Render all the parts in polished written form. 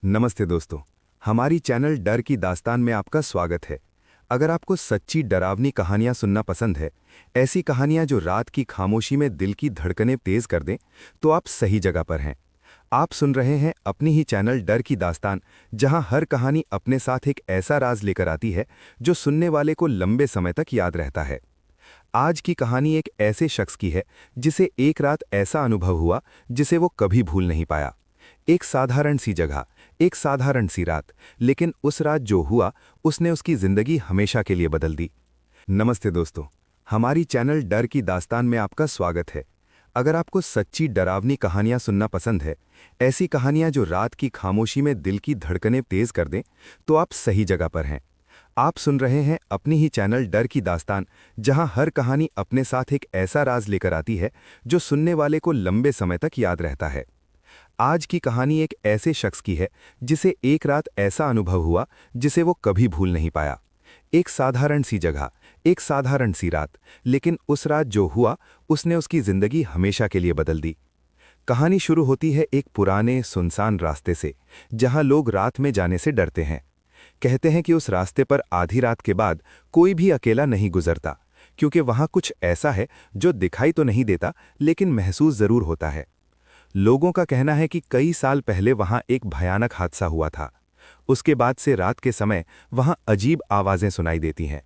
नमस्ते दोस्तों। हमारी चैनल डर की दास्तान में आपका स्वागत है। अगर आपको सच्ची डरावनी कहानियां सुनना पसंद है, ऐसी कहानियां जो रात की खामोशी में दिल की धड़कनें तेज कर दें, तो आप सही जगह पर हैं। आप सुन रहे हैं अपनी ही चैनल डर की दास्तान, जहां हर कहानी अपने साथ एक ऐसा राज लेकर आती है जो सुनने वाले को लंबे समय तक याद रहता है। आज की कहानी एक ऐसे शख्स की है जिसे एक रात ऐसा अनुभव हुआ जिसे वो कभी भूल नहीं पाया। एक साधारण सी जगह, एक साधारण सी रात, लेकिन उस रात जो हुआ उसने उसकी जिंदगी हमेशा के लिए बदल दी। नमस्ते दोस्तों, हमारी चैनल डर की दास्तान में आपका स्वागत है। अगर आपको सच्ची डरावनी कहानियां सुनना पसंद है, ऐसी कहानियां जो रात की खामोशी में दिल की धड़कनें तेज कर दें, तो आप सही जगह पर हैं। आप सुन रहे हैं अपनी ही चैनल डर की दास्तान, जहां हर कहानी अपने साथ एक ऐसा राज लेकर आती है जो सुनने वाले को लंबे समय तक याद रहता है। आज की कहानी एक ऐसे शख्स की है जिसे एक रात ऐसा अनुभव हुआ जिसे वो कभी भूल नहीं पाया। एक साधारण सी जगह, एक साधारण सी रात, लेकिन उस रात जो हुआ उसने उसकी जिंदगी हमेशा के लिए बदल दी। कहानी शुरू होती है एक पुराने सुनसान रास्ते से, जहां लोग रात में जाने से डरते हैं। कहते हैं कि उस रास्ते पर आधी रात के बाद कोई भी अकेला नहीं गुजरता, क्योंकि वहां कुछ ऐसा है जो दिखाई तो नहीं देता, लेकिन महसूस जरूर होता है। लोगों का कहना है कि कई साल पहले वहां एक भयानक हादसा हुआ था। उसके बाद से रात के समय वहां अजीब आवाजें सुनाई देती हैं।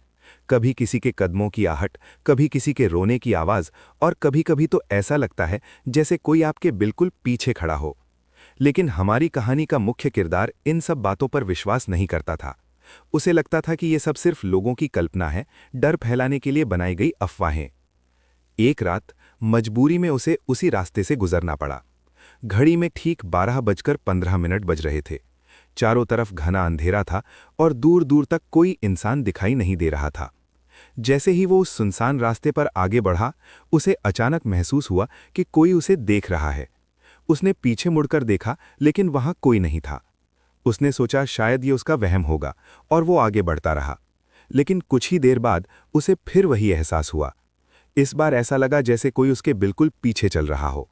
कभी किसी के कदमों की आहट, कभी किसी के रोने की आवाज, और कभी कभी तो ऐसा लगता है जैसे कोई आपके बिल्कुल पीछे खड़ा हो। लेकिन हमारी कहानी का मुख्य किरदार इन सब बातों पर विश्वास नहीं करता था। उसे लगता था कि ये सब सिर्फ लोगों की कल्पना है, डर फैलाने के लिए बनाई गई अफवाहें। एक रात मजबूरी में उसे उसी रास्ते से गुजरना पड़ा। घड़ी में ठीक 12:15 बज रहे थे। चारों तरफ घना अंधेरा था और दूर दूर तक कोई इंसान दिखाई नहीं दे रहा था। जैसे ही वो उस सुनसान रास्ते पर आगे बढ़ा, उसे अचानक महसूस हुआ कि कोई उसे देख रहा है। उसने पीछे मुड़कर देखा, लेकिन वहां कोई नहीं था। उसने सोचा शायद ये उसका वहम होगा, और वो आगे बढ़ता रहा। लेकिन कुछ ही देर बाद उसे फिर वही एहसास हुआ। इस बार ऐसा लगा जैसे कोई उसके बिल्कुल पीछे चल रहा हो।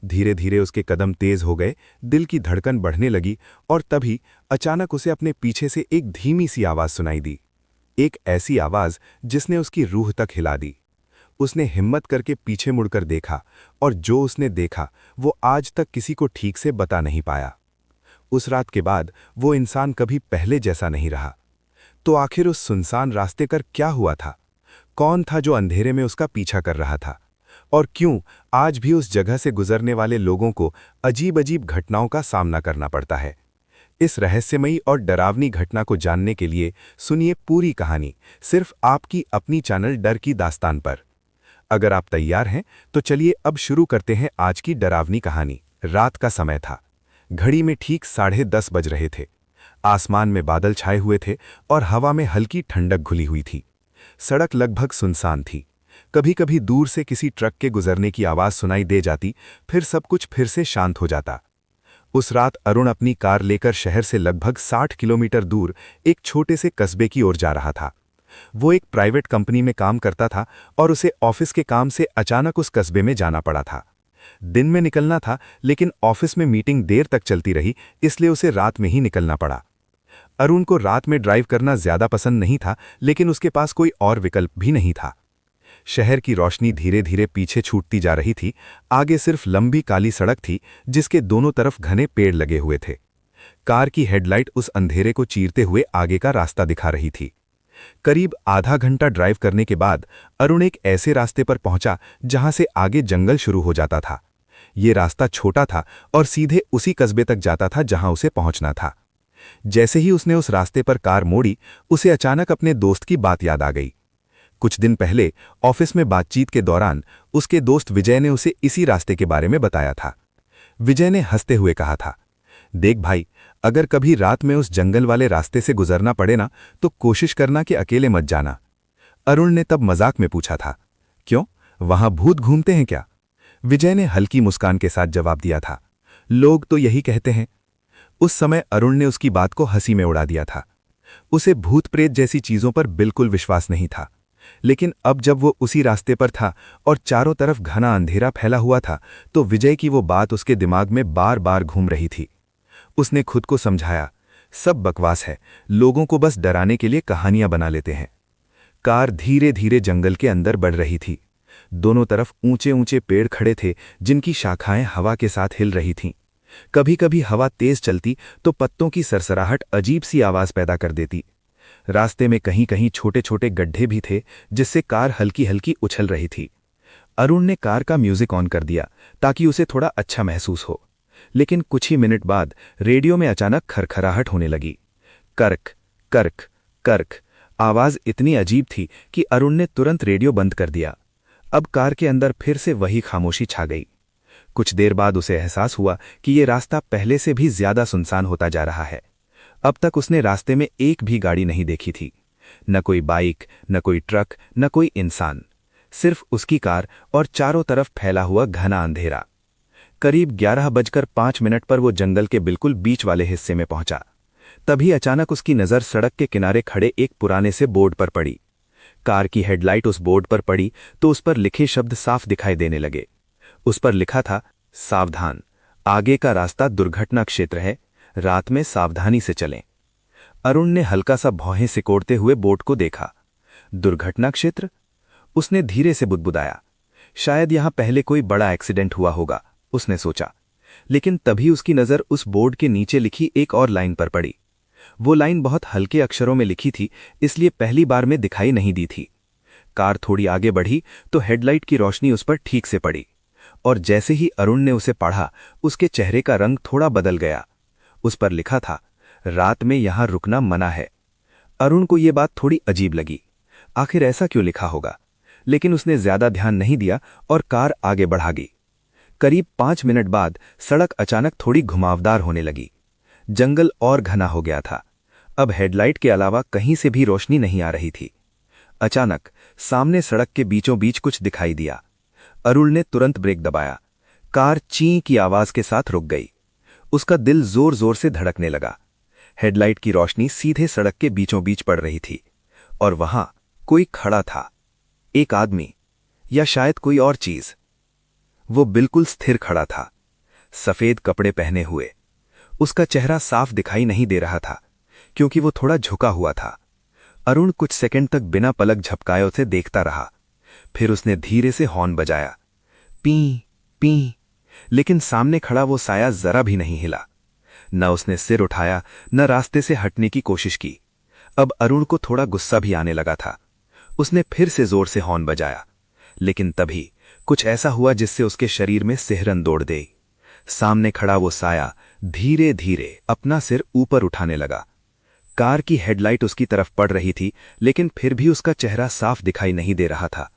धीरे धीरे उसके कदम तेज हो गए, दिल की धड़कन बढ़ने लगी, और तभी अचानक उसे अपने पीछे से एक धीमी सी आवाज सुनाई दी। एक ऐसी आवाज जिसने उसकी रूह तक हिला दी। उसने हिम्मत करके पीछे मुड़कर देखा, और जो उसने देखा वो आज तक किसी को ठीक से बता नहीं पाया। उस रात के बाद वो इंसान कभी पहले जैसा नहीं रहा। तो आखिर उस सुनसान रास्ते पर क्या हुआ था? कौन था जो अंधेरे में उसका पीछा कर रहा था? और क्यों आज भी उस जगह से गुजरने वाले लोगों को अजीब अजीब घटनाओं का सामना करना पड़ता है? इस रहस्यमयी और डरावनी घटना को जानने के लिए सुनिए पूरी कहानी, सिर्फ आपकी अपनी चैनल डर की दास्तान पर। अगर आप तैयार हैं तो चलिए अब शुरू करते हैं आज की डरावनी कहानी। रात का समय था। घड़ी में ठीक 10:30 बज रहे थे। आसमान में बादल छाए हुए थे और हवा में हल्की ठंडक घुली हुई थी। सड़क लगभग सुनसान थी। कभी कभी दूर से किसी ट्रक के गुजरने की आवाज सुनाई दे जाती, फिर सब कुछ फिर से शांत हो जाता। उस रात अरुण अपनी कार लेकर शहर से लगभग 60 किलोमीटर दूर एक छोटे से कस्बे की ओर जा रहा था। वो एक प्राइवेट कंपनी में काम करता था और उसे ऑफिस के काम से अचानक उस कस्बे में जाना पड़ा था। दिन में निकलना था, लेकिन ऑफिस में मीटिंग देर तक चलती रही, इसलिए उसे रात में ही निकलना पड़ा। अरुण को रात में ड्राइव करना ज्यादा पसंद नहीं था, लेकिन उसके पास कोई और विकल्प भी नहीं था। शहर की रोशनी धीरे धीरे पीछे छूटती जा रही थी। आगे सिर्फ लंबी काली सड़क थी, जिसके दोनों तरफ घने पेड़ लगे हुए थे। कार की हेडलाइट उस अंधेरे को चीरते हुए आगे का रास्ता दिखा रही थी। करीब आधा घंटा ड्राइव करने के बाद अरुण एक ऐसे रास्ते पर पहुंचा जहां से आगे जंगल शुरू हो जाता था। ये रास्ता छोटा था और सीधे उसी कस्बे तक जाता था जहां उसे पहुंचना था। जैसे ही उसने उस रास्ते पर कार मोड़ी, उसे अचानक अपने दोस्त की बात याद आ गई। कुछ दिन पहले ऑफिस में बातचीत के दौरान उसके दोस्त विजय ने उसे इसी रास्ते के बारे में बताया था। विजय ने हंसते हुए कहा था, देख भाई, अगर कभी रात में उस जंगल वाले रास्ते से गुजरना पड़े ना, तो कोशिश करना कि अकेले मत जाना। अरुण ने तब मजाक में पूछा था, क्यों, वहां भूत घूमते हैं क्या? विजय ने हल्की मुस्कान के साथ जवाब दिया था, लोग तो यही कहते हैं। उस समय अरुण ने उसकी बात को हंसी में उड़ा दिया था। उसे भूत प्रेत जैसी चीजों पर बिल्कुल विश्वास नहीं था। लेकिन अब जब वो उसी रास्ते पर था और चारों तरफ घना अंधेरा फैला हुआ था, तो विजय की वो बात उसके दिमाग में बार बार घूम रही थी। उसने खुद को समझाया, सब बकवास है, लोगों को बस डराने के लिए कहानियां बना लेते हैं। कार धीरे धीरे जंगल के अंदर बढ़ रही थी। दोनों तरफ ऊंचे ऊंचे पेड़ खड़े थे जिनकी शाखाएं हवा के साथ हिल रही थीं। कभी कभी हवा तेज चलती तो पत्तों की सरसराहट अजीब सी आवाज पैदा कर देती। रास्ते में कहीं कहीं छोटे छोटे गड्ढे भी थे जिससे कार हल्की हल्की उछल रही थी। अरुण ने कार का म्यूजिक ऑन कर दिया ताकि उसे थोड़ा अच्छा महसूस हो, लेकिन कुछ ही मिनट बाद रेडियो में अचानक खरखराहट होने लगी। कर्क कर्क कर्क। आवाज इतनी अजीब थी कि अरुण ने तुरंत रेडियो बंद कर दिया। अब कार के अंदर फिर से वही खामोशी छा गई। कुछ देर बाद उसे एहसास हुआ कि ये रास्ता पहले से भी ज्यादा सुनसान होता जा रहा है। अब तक उसने रास्ते में एक भी गाड़ी नहीं देखी थी, न कोई बाइक, न कोई ट्रक, न कोई इंसान, सिर्फ उसकी कार और चारों तरफ फैला हुआ घना अंधेरा। करीब 11:05 पर वो जंगल के बिल्कुल बीच वाले हिस्से में पहुंचा। तभी अचानक उसकी नजर सड़क के किनारे खड़े एक पुराने से बोर्ड पर पड़ी। कार की हेडलाइट उस बोर्ड पर पड़ी तो उस पर लिखे शब्द साफ दिखाई देने लगे। उस पर लिखा था, सावधान, आगे का रास्ता दुर्घटना क्षेत्र है, रात में सावधानी से चलें। अरुण ने हल्का सा भौहें सिकोड़ते हुए बोर्ड को देखा। दुर्घटना क्षेत्र? उसने धीरे से बुदबुदाया। शायद यहां पहले कोई बड़ा एक्सीडेंट हुआ होगा, उसने सोचा। लेकिन तभी उसकी नजर उस बोर्ड के नीचे लिखी एक और लाइन पर पड़ी। वो लाइन बहुत हल्के अक्षरों में लिखी थी, इसलिए पहली बार में दिखाई नहीं दी थी। कार थोड़ी आगे बढ़ी तो हेडलाइट की रोशनी उस पर ठीक से पड़ी, और जैसे ही अरुण ने उसे पढ़ा, उसके चेहरे का रंग थोड़ा बदल गया। उस पर लिखा था, रात में यहां रुकना मना है। अरुण को यह बात थोड़ी अजीब लगी। आखिर ऐसा क्यों लिखा होगा? लेकिन उसने ज्यादा ध्यान नहीं दिया और कार आगे बढ़ा गई। करीब 5 मिनट बाद सड़क अचानक थोड़ी घुमावदार होने लगी। जंगल और घना हो गया था। अब हेडलाइट के अलावा कहीं से भी रोशनी नहीं आ रही थी। अचानक सामने सड़क के बीचों बीच कुछ दिखाई दिया। अरुण ने तुरंत ब्रेक दबाया। कार ची की आवाज के साथ रुक गई। उसका दिल जोर जोर से धड़कने लगा। हेडलाइट की रोशनी सीधे सड़क के बीचों बीच पड़ रही थी, और वहां कोई खड़ा था। एक आदमी, या शायद कोई और चीज। वो बिल्कुल स्थिर खड़ा था, सफेद कपड़े पहने हुए। उसका चेहरा साफ दिखाई नहीं दे रहा था क्योंकि वो थोड़ा झुका हुआ था। अरुण कुछ सेकंड तक बिना पलक झपकाए उसे देखता रहा। फिर उसने धीरे से हॉर्न बजाया, पी पी। लेकिन सामने खड़ा वो साया जरा भी नहीं हिला। न उसने सिर उठाया, न रास्ते से हटने की कोशिश की। अब अरुण को थोड़ा गुस्सा भी आने लगा था। उसने फिर से जोर से हॉर्न बजाया, लेकिन तभी कुछ ऐसा हुआ जिससे उसके शरीर में सिहरन दौड़ गई। सामने खड़ा वो साया धीरे धीरे अपना सिर ऊपर उठाने लगा। कार की हेडलाइट उसकी तरफ पड़ रही थी, लेकिन फिर भी उसका चेहरा साफ दिखाई नहीं दे रहा था।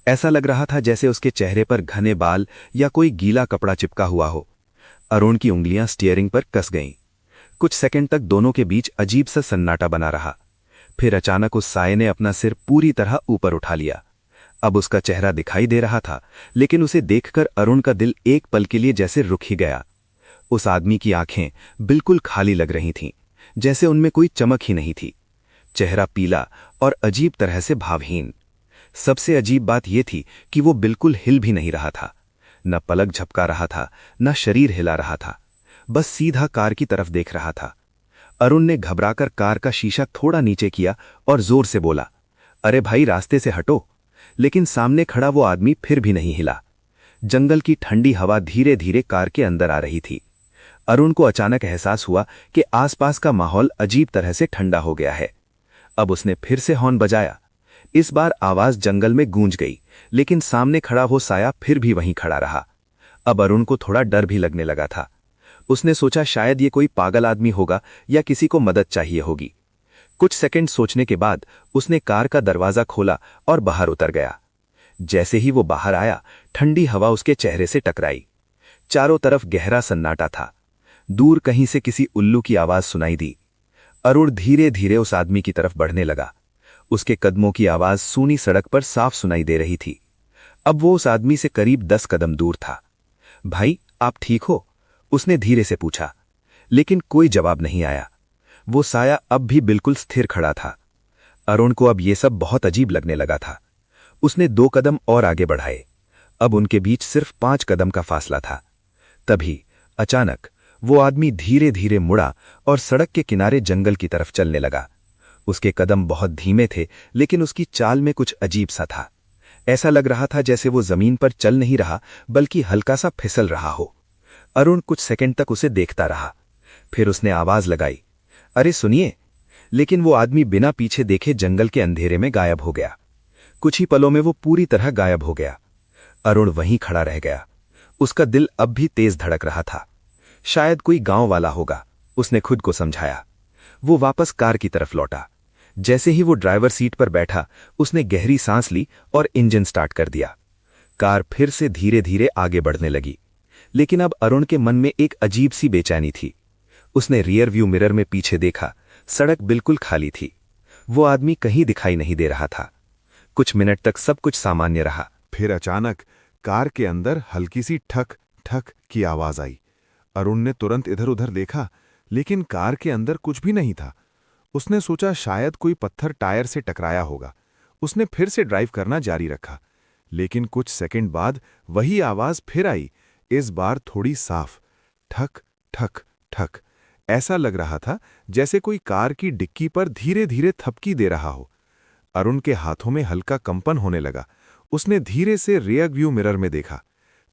ऐसा लग रहा था जैसे उसके चेहरे पर घने बाल या कोई गीला कपड़ा चिपका हुआ हो। अरुण की उंगलियां स्टीयरिंग पर कस गईं। कुछ सेकंड तक दोनों के बीच अजीब सा सन्नाटा बना रहा। फिर अचानक उस साये ने अपना सिर पूरी तरह ऊपर उठा लिया। अब उसका चेहरा दिखाई दे रहा था, लेकिन उसे देखकर अरुण का दिल एक पल के लिए जैसे रुक ही गया। उस आदमी की आंखें बिल्कुल खाली लग रही थीं, जैसे उनमें कोई चमक ही नहीं थी। चेहरा पीला और अजीब तरह से भावहीन। सबसे अजीब बात यह थी कि वो बिल्कुल हिल भी नहीं रहा था, न पलक झपका रहा था, न शरीर हिला रहा था, बस सीधा कार की तरफ देख रहा था। अरुण ने घबराकर कार का शीशा थोड़ा नीचे किया और जोर से बोला, अरे भाई, रास्ते से हटो। लेकिन सामने खड़ा वो आदमी फिर भी नहीं हिला। जंगल की ठंडी हवा धीरे धीरे कार के अंदर आ रही थी। अरुण को अचानक एहसास हुआ कि आसपास का माहौल अजीब तरह से ठंडा हो गया है। अब उसने फिर से हॉर्न बजाया। इस बार आवाज जंगल में गूंज गई, लेकिन सामने खड़ा वो साया फिर भी वहीं खड़ा रहा। अब अरुण को थोड़ा डर भी लगने लगा था। उसने सोचा शायद ये कोई पागल आदमी होगा या किसी को मदद चाहिए होगी। कुछ सेकंड सोचने के बाद उसने कार का दरवाजा खोला और बाहर उतर गया। जैसे ही वो बाहर आया, ठंडी हवा उसके चेहरे से टकराई। चारों तरफ गहरा सन्नाटा था। दूर कहीं से किसी उल्लू की आवाज सुनाई दी। अरुण धीरे धीरे उस आदमी की तरफ बढ़ने लगा। उसके कदमों की आवाज सूनी सड़क पर साफ सुनाई दे रही थी। अब वो उस आदमी से करीब 10 कदम दूर था। भाई, आप ठीक हो? उसने धीरे से पूछा, लेकिन कोई जवाब नहीं आया। वो साया अब भी बिल्कुल स्थिर खड़ा था। अरुण को अब ये सब बहुत अजीब लगने लगा था। उसने 2 कदम और आगे बढ़ाए। अब उनके बीच सिर्फ 5 कदम का फासला था। तभी अचानक वो आदमी धीरे धीरे मुड़ा और सड़क के किनारे जंगल की तरफ चलने लगा। उसके कदम बहुत धीमे थे, लेकिन उसकी चाल में कुछ अजीब सा था। ऐसा लग रहा था जैसे वो जमीन पर चल नहीं रहा, बल्कि हल्का सा फिसल रहा हो। अरुण कुछ सेकंड तक उसे देखता रहा। फिर उसने आवाज लगाई, अरे सुनिए। लेकिन वो आदमी बिना पीछे देखे जंगल के अंधेरे में गायब हो गया। कुछ ही पलों में वो पूरी तरह गायब हो गया। अरुण वहीं खड़ा रह गया। उसका दिल अब भी तेज धड़क रहा था। शायद कोई गांव वाला होगा, उसने खुद को समझाया। वो वापस कार की तरफ लौटा। जैसे ही वो ड्राइवर सीट पर बैठा, उसने गहरी सांस ली और इंजन स्टार्ट कर दिया। कार फिर से धीरे धीरे आगे बढ़ने लगी। लेकिन अब अरुण के मन में एक अजीब सी बेचैनी थी। उसने रियर व्यू मिरर में पीछे देखा। सड़क बिल्कुल खाली थी। वो आदमी कहीं दिखाई नहीं दे रहा था। कुछ मिनट तक सब कुछ सामान्य रहा। फिर अचानक कार के अंदर हल्की सी ठक ठक की आवाज आई। अरुण ने तुरंत इधर उधर देखा, लेकिन कार के अंदर कुछ भी नहीं था। उसने सोचा शायद कोई पत्थर टायर से टकराया होगा। उसने फिर से ड्राइव करना जारी रखा। लेकिन कुछ सेकंड बाद वही आवाज फिर आई, इस बार थोड़ी साफ, ठक ठक ठक। ऐसा लग रहा था जैसे कोई कार की डिक्की पर धीरे धीरे थपकी दे रहा हो। अरुण के हाथों में हल्का कंपन होने लगा। उसने धीरे से रियर व्यू मिरर में देखा।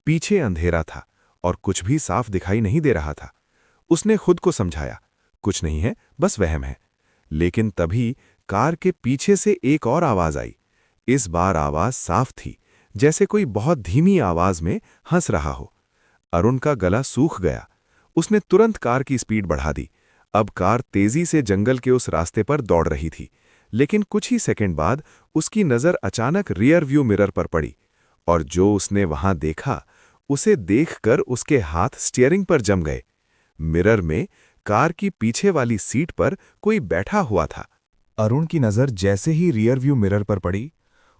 पीछे अंधेरा था और कुछ भी साफ दिखाई नहीं दे रहा था। उसने खुद को समझाया, कुछ नहीं है, बस वहम है। लेकिन तभी कार के पीछे से एक और आवाज आई। इस बार आवाज साफ थी, जैसे कोई बहुत धीमी आवाज में हंस रहा हो। अरुण का गला सूख गया। उसने तुरंत कार की स्पीड बढ़ा दी। अब कार तेजी से जंगल के उस रास्ते पर दौड़ रही थी। लेकिन कुछ ही सेकंड बाद उसकी नजर अचानक रियर व्यू मिरर पर पड़ी, और जो उसने वहां देखा, उसे देखकर उसके हाथ स्टीयरिंग पर जम गए। मिरर में कार की पीछे वाली सीट पर कोई बैठा हुआ था। अरुण की नजर जैसे ही रियर व्यू मिरर पर पड़ी,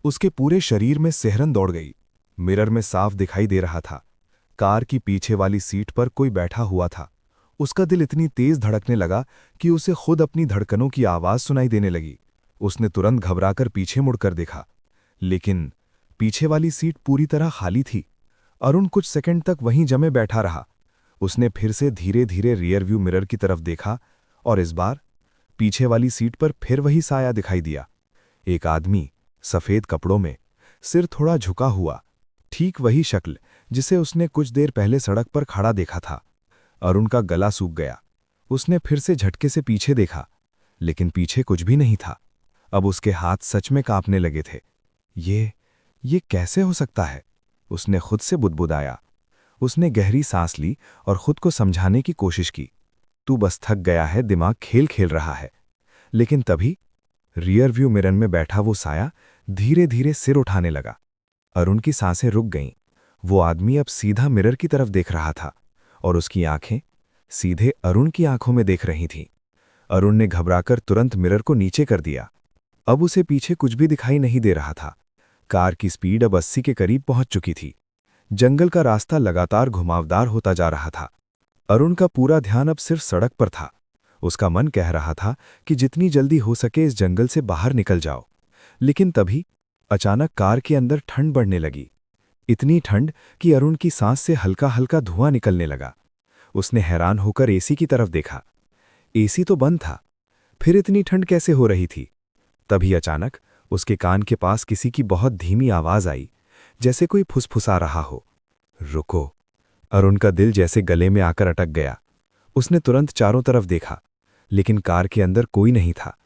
उसके पूरे शरीर में सिहरन दौड़ गई। मिरर में साफ दिखाई दे रहा था, कार की पीछे वाली सीट पर कोई बैठा हुआ था। उसका दिल इतनी तेज धड़कने लगा कि उसे खुद अपनी धड़कनों की आवाज सुनाई देने लगी। उसने तुरंत घबराकर पीछे मुड़कर देखा, लेकिन पीछे वाली सीट पूरी तरह खाली थी। अरुण कुछ सेकंड तक वहीं जमे बैठा रहा। उसने फिर से धीरे धीरे रियर व्यू मिरर की तरफ देखा, और इस बार पीछे वाली सीट पर फिर वही साया दिखाई दिया। एक आदमी, सफेद कपड़ों में, सिर थोड़ा झुका हुआ, ठीक वही शक्ल जिसे उसने कुछ देर पहले सड़क पर खड़ा देखा था। अरुण का गला सूख गया। उसने फिर से झटके से पीछे देखा, लेकिन पीछे कुछ भी नहीं था। अब उसके हाथ सच में कांपने लगे थे। ये कैसे हो सकता है? उसने खुद से बुदबुदाया। उसने गहरी सांस ली और खुद को समझाने की कोशिश की, तू बस थक गया है, दिमाग खेल खेल रहा है। लेकिन तभी रियर व्यू मिरर में बैठा वो साया धीरे धीरे सिर उठाने लगा। अरुण की सांसें रुक गईं। वो आदमी अब सीधा मिरर की तरफ देख रहा था, और उसकी आंखें सीधे अरुण की आंखों में देख रही थीं। अरुण ने घबराकर तुरंत मिरर को नीचे कर दिया। अब उसे पीछे कुछ भी दिखाई नहीं दे रहा था। कार की स्पीड अब 80 के करीब पहुंच चुकी थी। जंगल का रास्ता लगातार घुमावदार होता जा रहा था। अरुण का पूरा ध्यान अब सिर्फ सड़क पर था। उसका मन कह रहा था कि जितनी जल्दी हो सके इस जंगल से बाहर निकल जाओ। लेकिन तभी अचानक कार के अंदर ठंड बढ़ने लगी। इतनी ठंड कि अरुण की सांस से हल्का हल्का धुआं निकलने लगा। उसने हैरान होकर एसी की तरफ देखा। एसी तो बंद था, फिर इतनी ठंड कैसे हो रही थी? तभी अचानक उसके कान के पास किसी की बहुत धीमी आवाज आई, जैसे कोई फुसफुसा रहा हो, रुको। अरुण का दिल जैसे गले में आकर अटक गया। उसने तुरंत चारों तरफ देखा, लेकिन कार के अंदर कोई नहीं था।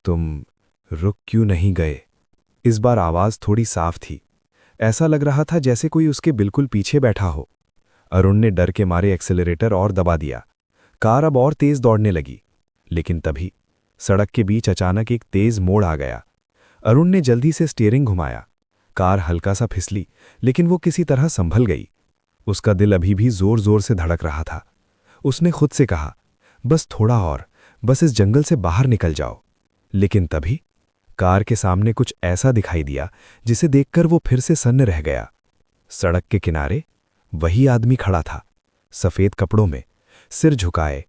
तुम रुक क्यों नहीं गए? इस बार आवाज थोड़ी साफ थी। ऐसा लग रहा था जैसे कोई उसके बिल्कुल पीछे बैठा हो। अरुण ने डर के मारे एक्सेलरेटर और दबा दिया। कार अब और तेज दौड़ने लगी। लेकिन तभी सड़क के बीच अचानक एक तेज मोड़ आ गया। अरुण ने जल्दी से स्टीयरिंग घुमाया। कार हल्का सा फिसली, लेकिन वो किसी तरह संभल गई। उसका दिल अभी भी जोर जोर से धड़क रहा था। उसने खुद से कहा, बस थोड़ा और, बस इस जंगल से बाहर निकल जाओ। लेकिन तभी कार के सामने कुछ ऐसा दिखाई दिया जिसे देखकर वो फिर से सन्न रह गया। सड़क के किनारे वही आदमी खड़ा था, सफेद कपड़ों में, सिर झुकाए,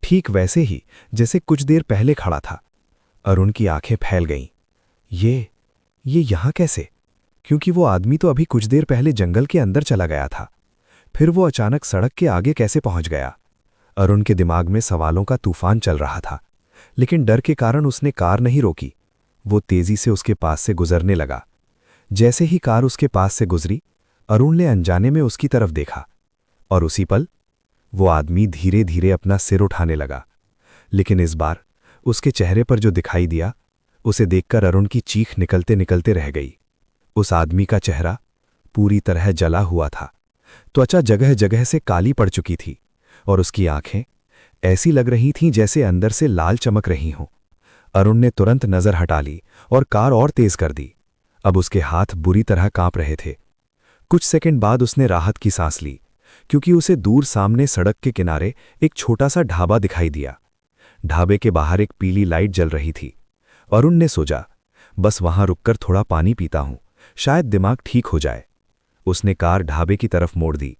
ठीक वैसे ही जैसे कुछ देर पहले खड़ा था। अरुण की आंखें फैल गईं। ये यहां कैसे? क्योंकि वो आदमी तो अभी कुछ देर पहले जंगल के अंदर चला गया था। फिर वो अचानक सड़क के आगे कैसे पहुंच गया? अरुण के दिमाग में सवालों का तूफान चल रहा था, लेकिन डर के कारण उसने कार नहीं रोकी। वो तेजी से उसके पास से गुजरने लगा। जैसे ही कार उसके पास से गुजरी, अरुण ने अनजाने में उसकी तरफ देखा, और उसी पल वो आदमी धीरे धीरे अपना सिर उठाने लगा। लेकिन इस बार उसके चेहरे पर जो दिखाई दिया, उसे देखकर अरुण की चीख निकलते निकलते रह गई। उस आदमी का चेहरा पूरी तरह जला हुआ था। त्वचा जगह जगह से काली पड़ चुकी थी, और उसकी आंखें ऐसी लग रही थीं जैसे अंदर से लाल चमक रही हों। अरुण ने तुरंत नजर हटा ली और कार और तेज कर दी। अब उसके हाथ बुरी तरह कांप रहे थे। कुछ सेकंड बाद उसने राहत की सांस ली, क्योंकि उसे दूर सामने सड़क के किनारे एक छोटा सा ढाबा दिखाई दिया। ढाबे के बाहर एक पीली लाइट जल रही थी। अरुण ने सोचा, बस वहां रुककर थोड़ा पानी पीता हूं, शायद दिमाग ठीक हो जाए। उसने कार ढाबे की तरफ मोड़ दी।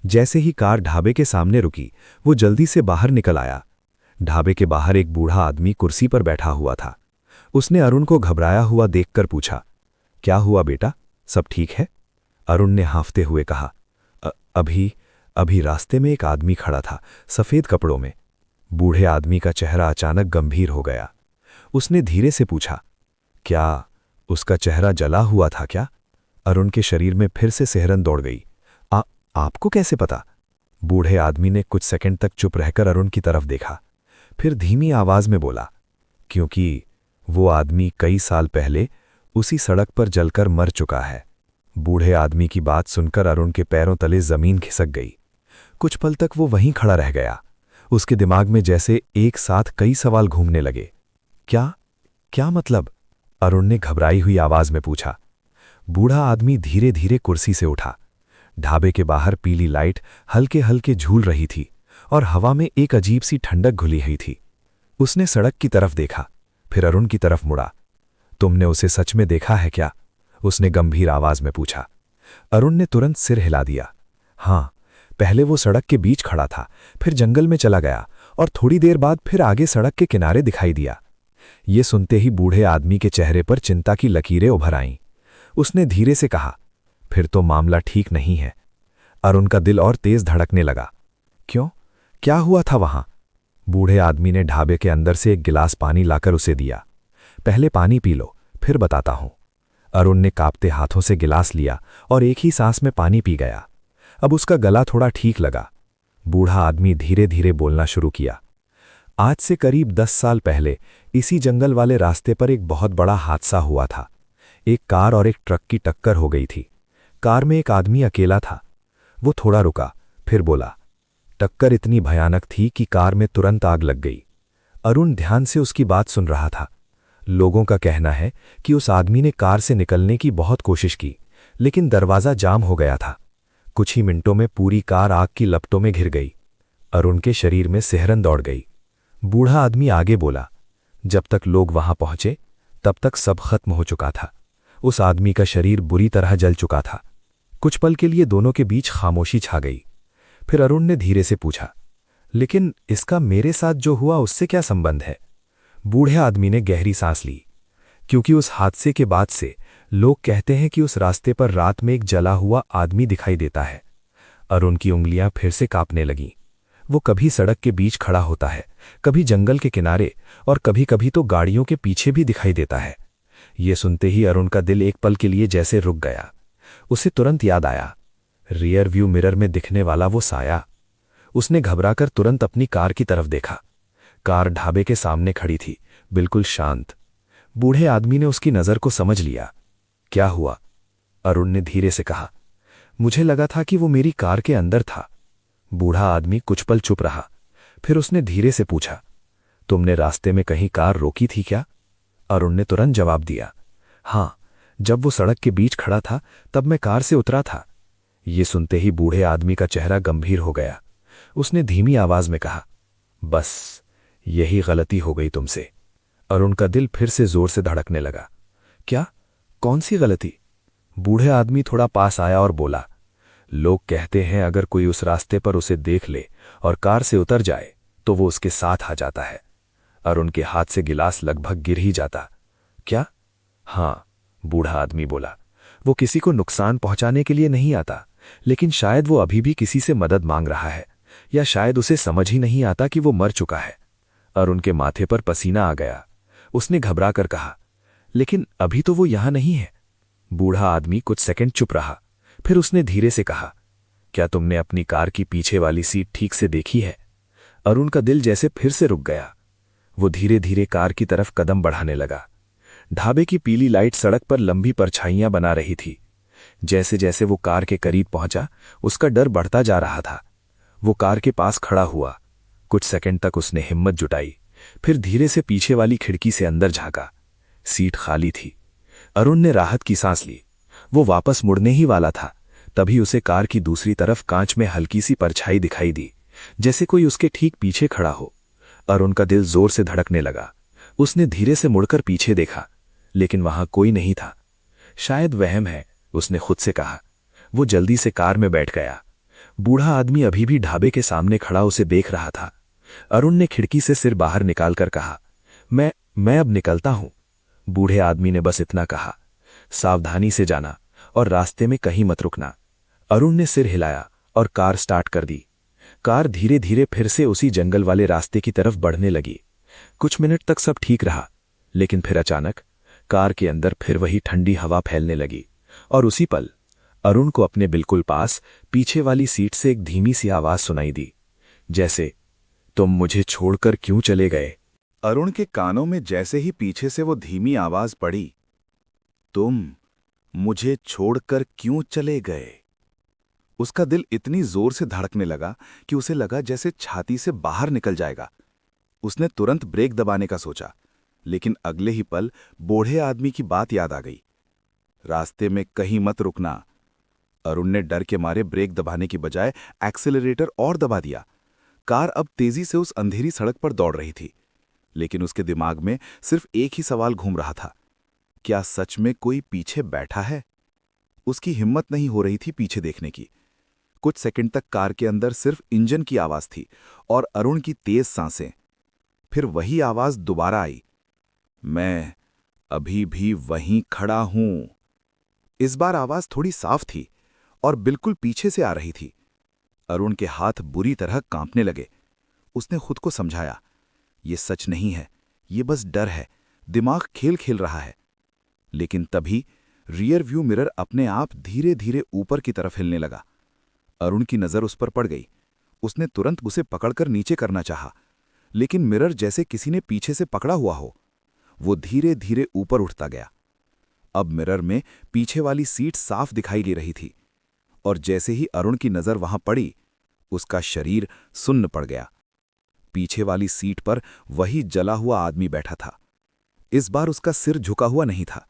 जैसे ही कार ढाबे के सामने रुकी, वो जल्दी से बाहर निकल आया। ढाबे के बाहर एक बूढ़ा आदमी कुर्सी पर बैठा हुआ था। उसने अरुण को घबराया हुआ देखकर पूछा, क्या हुआ बेटा, सब ठीक है? अरुण ने हांफते हुए कहा, अभी रास्ते में एक आदमी खड़ा था, सफेद कपड़ों में। बूढ़े आदमी का चेहरा अचानक गंभीर हो गया। उसने धीरे से पूछा, क्या उसका चेहरा जला हुआ था क्या? अरुण के शरीर में फिर से सिहरन दौड़ गई। आपको कैसे पता? बूढ़े आदमी ने कुछ सेकंड तक चुप रहकर अरुण की तरफ देखा, फिर धीमी आवाज में बोला, क्योंकि वो आदमी कई साल पहले उसी सड़क पर जलकर मर चुका है। बूढ़े आदमी की बात सुनकर अरुण के पैरों तले जमीन खिसक गई। कुछ पल तक वो वहीं खड़ा रह गया। उसके दिमाग में जैसे एक साथ कई सवाल घूमने लगे। क्या मतलब? अरुण ने घबराई हुई आवाज में पूछा। बूढ़ा आदमी धीरे धीरे कुर्सी से उठा। ढाबे के बाहर पीली लाइट हल्के हल्के झूल रही थी, और हवा में एक अजीब सी ठंडक घुली हुई थी। उसने सड़क की तरफ देखा, फिर अरुण की तरफ मुड़ा। तुमने उसे सच में देखा है क्या? उसने गंभीर आवाज में पूछा। अरुण ने तुरंत सिर हिला दिया। हाँ, पहले वो सड़क के बीच खड़ा था, फिर जंगल में चला गया, और थोड़ी देर बाद फिर आगे सड़क के किनारे दिखाई दिया। ये सुनते ही बूढ़े आदमी के चेहरे पर चिंता की लकीरें उभर आईं। उसने धीरे से कहा, फिर तो मामला ठीक नहीं है। अरुण का दिल और तेज धड़कने लगा। क्यों? क्या हुआ था वहां? बूढ़े आदमी ने ढाबे के अंदर से एक गिलास पानी लाकर उसे दिया। पहले पानी पी लो, फिर बताता हूं। अरुण ने कांपते हाथों से गिलास लिया और एक ही सांस में पानी पी गया। अब उसका गला थोड़ा ठीक लगा। बूढ़ा आदमी धीरे धीरे बोलना शुरू किया। आज से करीब 10 साल पहले इसी जंगल वाले रास्ते पर एक बहुत बड़ा हादसा हुआ था। एक कार और एक ट्रक की टक्कर हो गई थी। कार में एक आदमी अकेला था। वो थोड़ा रुका, फिर बोला, टक्कर इतनी भयानक थी कि कार में तुरंत आग लग गई। अरुण ध्यान से उसकी बात सुन रहा था। लोगों का कहना है कि उस आदमी ने कार से निकलने की बहुत कोशिश की, लेकिन दरवाजा जाम हो गया था। कुछ ही मिनटों में पूरी कार आग की लपटों में घिर गई। अरुण के शरीर में सिहरन दौड़ गई। बूढ़ा आदमी आगे बोला, जब तक लोग वहां पहुंचे तब तक सब खत्म हो चुका था। उस आदमी का शरीर बुरी तरह जल चुका था। कुछ पल के लिए दोनों के बीच खामोशी छा गई। फिर अरुण ने धीरे से पूछा, लेकिन इसका मेरे साथ जो हुआ उससे क्या संबंध है? बूढ़े आदमी ने गहरी सांस ली, क्योंकि उस हादसे के बाद से लोग कहते हैं कि उस रास्ते पर रात में एक जला हुआ आदमी दिखाई देता है। अरुण की उंगलियां फिर से कांपने लगीं। वो कभी सड़क के बीच खड़ा होता है, कभी जंगल के किनारे, और कभी कभी तो गाड़ियों के पीछे भी दिखाई देता है। ये सुनते ही अरुण का दिल एक पल के लिए जैसे रुक गया। उसे तुरंत याद आया, रियर व्यू मिरर में दिखने वाला वो साया। उसने घबराकर तुरंत अपनी कार की तरफ देखा। कार ढाबे के सामने खड़ी थी, बिल्कुल शांत। बूढ़े आदमी ने उसकी नज़र को समझ लिया। क्या हुआ? अरुण ने धीरे से कहा। मुझे लगा था कि वो मेरी कार के अंदर था। बूढ़ा आदमी कुछ पल चुप रहा, फिर उसने धीरे से पूछा, तुमने रास्ते में कहीं कार रोकी थी क्या? अरुण ने तुरंत जवाब दिया, हाँ, जब वो सड़क के बीच खड़ा था तब मैं कार से उतरा था। ये सुनते ही बूढ़े आदमी का चेहरा गंभीर हो गया। उसने धीमी आवाज में कहा, बस यही गलती हो गई तुमसे। अरुण का दिल फिर से जोर से धड़कने लगा। क्या? कौन सी गलती? बूढ़े आदमी थोड़ा पास आया और बोला, लोग कहते हैं अगर कोई उस रास्ते पर उसे देख ले और कार से उतर जाए तो वो उसके साथ आ जाता है। अरुण के हाथ से गिलास लगभग गिर ही जाता। क्या? हाँ, बूढ़ा आदमी बोला, वो किसी को नुकसान पहुंचाने के लिए नहीं आता, लेकिन शायद वो अभी भी किसी से मदद मांग रहा है, या शायद उसे समझ ही नहीं आता कि वो मर चुका है। अरुण के माथे पर पसीना आ गया। उसने घबरा कर कहा, लेकिन अभी तो वो यहां नहीं है। बूढ़ा आदमी कुछ सेकंड चुप रहा, फिर उसने धीरे से कहा, क्या तुमने अपनी कार की पीछे वाली सीट ठीक से देखी है? अरुण का दिल जैसे फिर से रुक गया। वो धीरे धीरे कार की तरफ कदम बढ़ाने लगा। ढाबे की पीली लाइट सड़क पर लंबी परछाइयां बना रही थी। जैसे जैसे वो कार के करीब पहुंचा, उसका डर बढ़ता जा रहा था। वो कार के पास खड़ा हुआ। कुछ सेकंड तक उसने हिम्मत जुटाई, फिर धीरे से पीछे वाली खिड़की से अंदर झांका। सीट खाली थी। अरुण ने राहत की सांस ली। वो वापस मुड़ने ही वाला था, तभी उसे कार की दूसरी तरफ कांच में हल्की सी परछाई दिखाई दी, जैसे कोई उसके ठीक पीछे खड़ा हो। अरुण का दिल जोर से धड़कने लगा। उसने धीरे से मुड़कर पीछे देखा, लेकिन वहां कोई नहीं था। शायद वहम है, उसने खुद से कहा। वो जल्दी से कार में बैठ गया। बूढ़ा आदमी अभी भी ढाबे के सामने खड़ा उसे देख रहा था। अरुण ने खिड़की से सिर बाहर निकालकर कहा, मैं अब निकलता हूं। बूढ़े आदमी ने बस इतना कहा, सावधानी से जाना और रास्ते में कहीं मत रुकना। अरुण ने सिर हिलाया और कार स्टार्ट कर दी। कार धीरे धीरे फिर से उसी जंगल वाले रास्ते की तरफ बढ़ने लगी। कुछ मिनट तक सब ठीक रहा, लेकिन फिर अचानक कार के अंदर फिर वही ठंडी हवा फैलने लगी और उसी पल अरुण को अपने बिल्कुल पास पीछे वाली सीट से एक धीमी सी आवाज सुनाई दी, जैसे, तुम मुझे छोड़कर क्यों चले गए? अरुण के कानों में जैसे ही पीछे से वो धीमी आवाज पड़ी, तुम मुझे छोड़कर क्यों चले गए, उसका दिल इतनी जोर से धड़कने लगा कि उसे लगा जैसे छाती से बाहर निकल जाएगा। उसने तुरंत ब्रेक दबाने का सोचा, लेकिन अगले ही पल बूढ़े आदमी की बात याद आ गई। रास्ते में कहीं मत रुकना। अरुण ने डर के मारे ब्रेक दबाने की बजाय एक्सेलरेटर और दबा दिया। कार अब तेजी से उस अंधेरी सड़क पर दौड़ रही थी, लेकिन उसके दिमाग में सिर्फ एक ही सवाल घूम रहा था, क्या सच में कोई पीछे बैठा है? उसकी हिम्मत नहीं हो रही थी पीछे देखने की। कुछ सेकंड तक कार के अंदर सिर्फ इंजन की आवाज थी और अरुण की तेज सांसें। फिर वही आवाज दोबारा आई, मैं अभी भी वहीं खड़ा हूं। इस बार आवाज थोड़ी साफ थी और बिल्कुल पीछे से आ रही थी। अरुण के हाथ बुरी तरह कांपने लगे। उसने खुद को समझाया, ये सच नहीं है, ये बस डर है, दिमाग खेल खेल रहा है। लेकिन तभी रियर व्यू मिरर अपने आप धीरे धीरे ऊपर की तरफ हिलने लगा। अरुण की नजर उस पर पड़ गई। उसने तुरंत उसे पकड़कर नीचे करना चाहा, लेकिन मिरर जैसे किसी ने पीछे से पकड़ा हुआ हो। वो धीरे धीरे ऊपर उठता गया। अब मिरर में पीछे वाली सीट साफ दिखाई दे रही थी, और जैसे ही अरुण की नजर वहां पड़ी, उसका शरीर सुन्न पड़ गया। पीछे वाली सीट पर वही जला हुआ आदमी बैठा था। इस बार उसका सिर झुका हुआ नहीं था,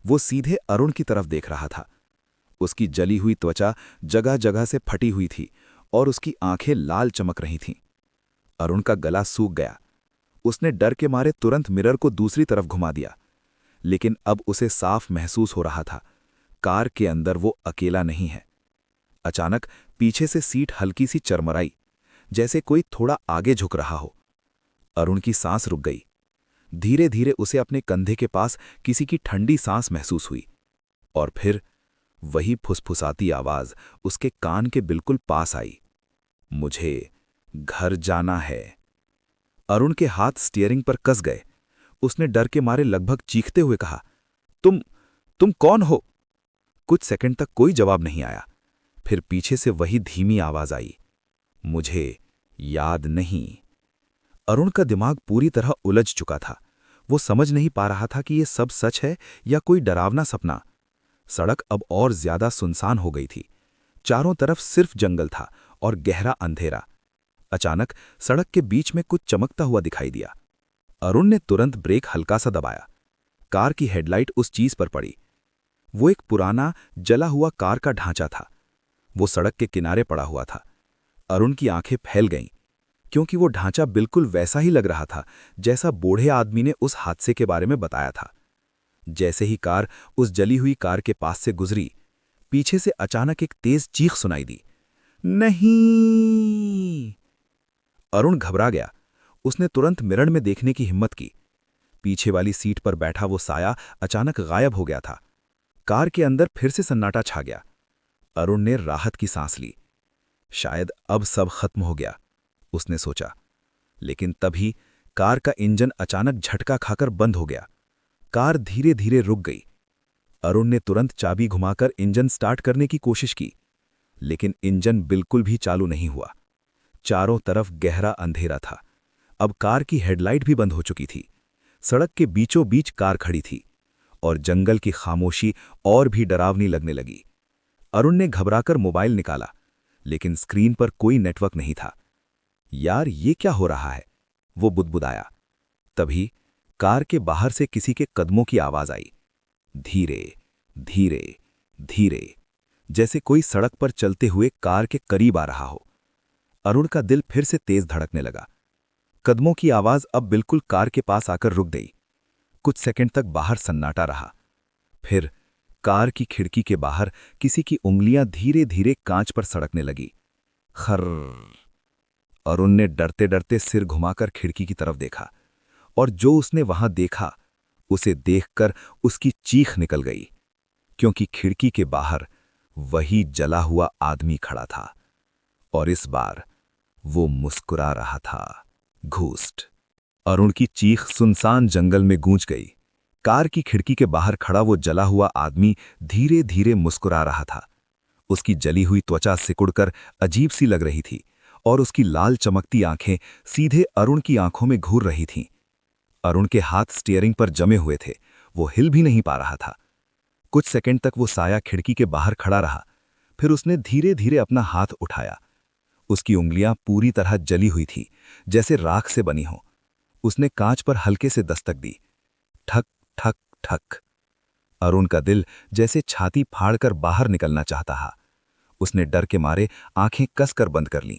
वो सीधे अरुण की तरफ देख रहा था। उसकी जली हुई त्वचा जगह जगह से फटी हुई थी और उसकी आंखें लाल चमक रही थीं। अरुण का गला सूख गया। उसने डर के मारे तुरंत मिरर को दूसरी तरफ घुमा दिया, लेकिन अब उसे साफ महसूस हो रहा था, कार के अंदर वो अकेला नहीं है। अचानक पीछे से सीट हल्की सी चरमराई, जैसे कोई थोड़ा आगे झुक रहा हो। अरुण की सांस रुक गई। धीरे धीरे उसे अपने कंधे के पास किसी की ठंडी सांस महसूस हुई, और फिर वही फुसफुसाती आवाज उसके कान के बिल्कुल पास आई, मुझे घर जाना है। अरुण के हाथ स्टीयरिंग पर कस गए। उसने डर के मारे लगभग चीखते हुए कहा, तुम कौन हो? कुछ सेकंड तक कोई जवाब नहीं आया। फिर पीछे से वही धीमी आवाज आई, मुझे याद नहीं। अरुण का दिमाग पूरी तरह उलझ चुका था। वो समझ नहीं पा रहा था कि ये सब सच है या कोई डरावना सपना। सड़क अब और ज्यादा सुनसान हो गई थी। चारों तरफ सिर्फ जंगल था और गहरा अंधेरा। अचानक सड़क के बीच में कुछ चमकता हुआ दिखाई दिया। अरुण ने तुरंत ब्रेक हल्का सा दबाया। कार की हेडलाइट उस चीज पर पड़ी। वो एक पुराना जला हुआ कार का ढांचा था। वो सड़क के किनारे पड़ा हुआ था। अरुण की आंखें फैल गईं, क्योंकि वो ढांचा बिल्कुल वैसा ही लग रहा था जैसा बूढ़े आदमी ने उस हादसे के बारे में बताया था। जैसे ही कार उस जली हुई कार के पास से गुजरी, पीछे से अचानक एक तेज चीख सुनाई दी, नहीं! अरुण घबरा गया। उसने तुरंत मिरर में देखने की हिम्मत की। पीछे वाली सीट पर बैठा वो साया अचानक गायब हो गया था। कार के अंदर फिर से सन्नाटा छा गया। अरुण ने राहत की सांस ली। शायद अब सब खत्म हो गया, उसने सोचा। लेकिन तभी कार का इंजन अचानक झटका खाकर बंद हो गया। कार धीरे धीरे रुक गई। अरुण ने तुरंत चाबी घुमाकर इंजन स्टार्ट करने की कोशिश की, लेकिन इंजन बिल्कुल भी चालू नहीं हुआ। चारों तरफ गहरा अंधेरा था। अब कार की हेडलाइट भी बंद हो चुकी थी। सड़क के बीचों बीच कार खड़ी थी और जंगल की खामोशी और भी डरावनी लगने लगी। अरुण ने घबराकर मोबाइल निकाला, लेकिन स्क्रीन पर कोई नेटवर्क नहीं था। यार, ये क्या हो रहा है? वो बुदबुदाया। तभी कार के बाहर से किसी के कदमों की आवाज आई। धीरे धीरे धीरे, जैसे कोई सड़क पर चलते हुए कार के करीब आ रहा हो। अरुण का दिल फिर से तेज धड़कने लगा। कदमों की आवाज अब बिल्कुल कार के पास आकर रुक गई। कुछ सेकंड तक बाहर सन्नाटा रहा। फिर कार की खिड़की के बाहर किसी की उंगलियां धीरे धीरे कांच पर सड़कने लगी। खर्र। अरुण ने डरते डरते सिर घुमाकर खिड़की की तरफ देखा, और जो उसने वहां देखा उसे देखकर उसकी चीख निकल गई, क्योंकि खिड़की के बाहर वही जला हुआ आदमी खड़ा था, और इस बार वो मुस्कुरा रहा था। घूस्ट। अरुण की चीख सुनसान जंगल में गूंज गई। कार की खिड़की के बाहर खड़ा वो जला हुआ आदमी धीरे धीरे मुस्कुरा रहा था। उसकी जली हुई त्वचा सिकुड़कर अजीब सी लग रही थी, और उसकी लाल चमकती आंखें सीधे अरुण की आंखों में घूर रही थीं। अरुण के हाथ स्टीयरिंग पर जमे हुए थे, वो हिल भी नहीं पा रहा था। कुछ सेकंड तक वो साया खिड़की के बाहर खड़ा रहा। फिर उसने धीरे धीरे अपना हाथ उठाया। उसकी उंगलियां पूरी तरह जली हुई थी, जैसे राख से बनी हो। उसने कांच पर हल्के से दस्तक दी। ठक ठक ठक। अरुण का दिल जैसे छाती फाड़कर बाहर निकलना चाहता था। उसने डर के मारे आंखें कसकर बंद कर लीं।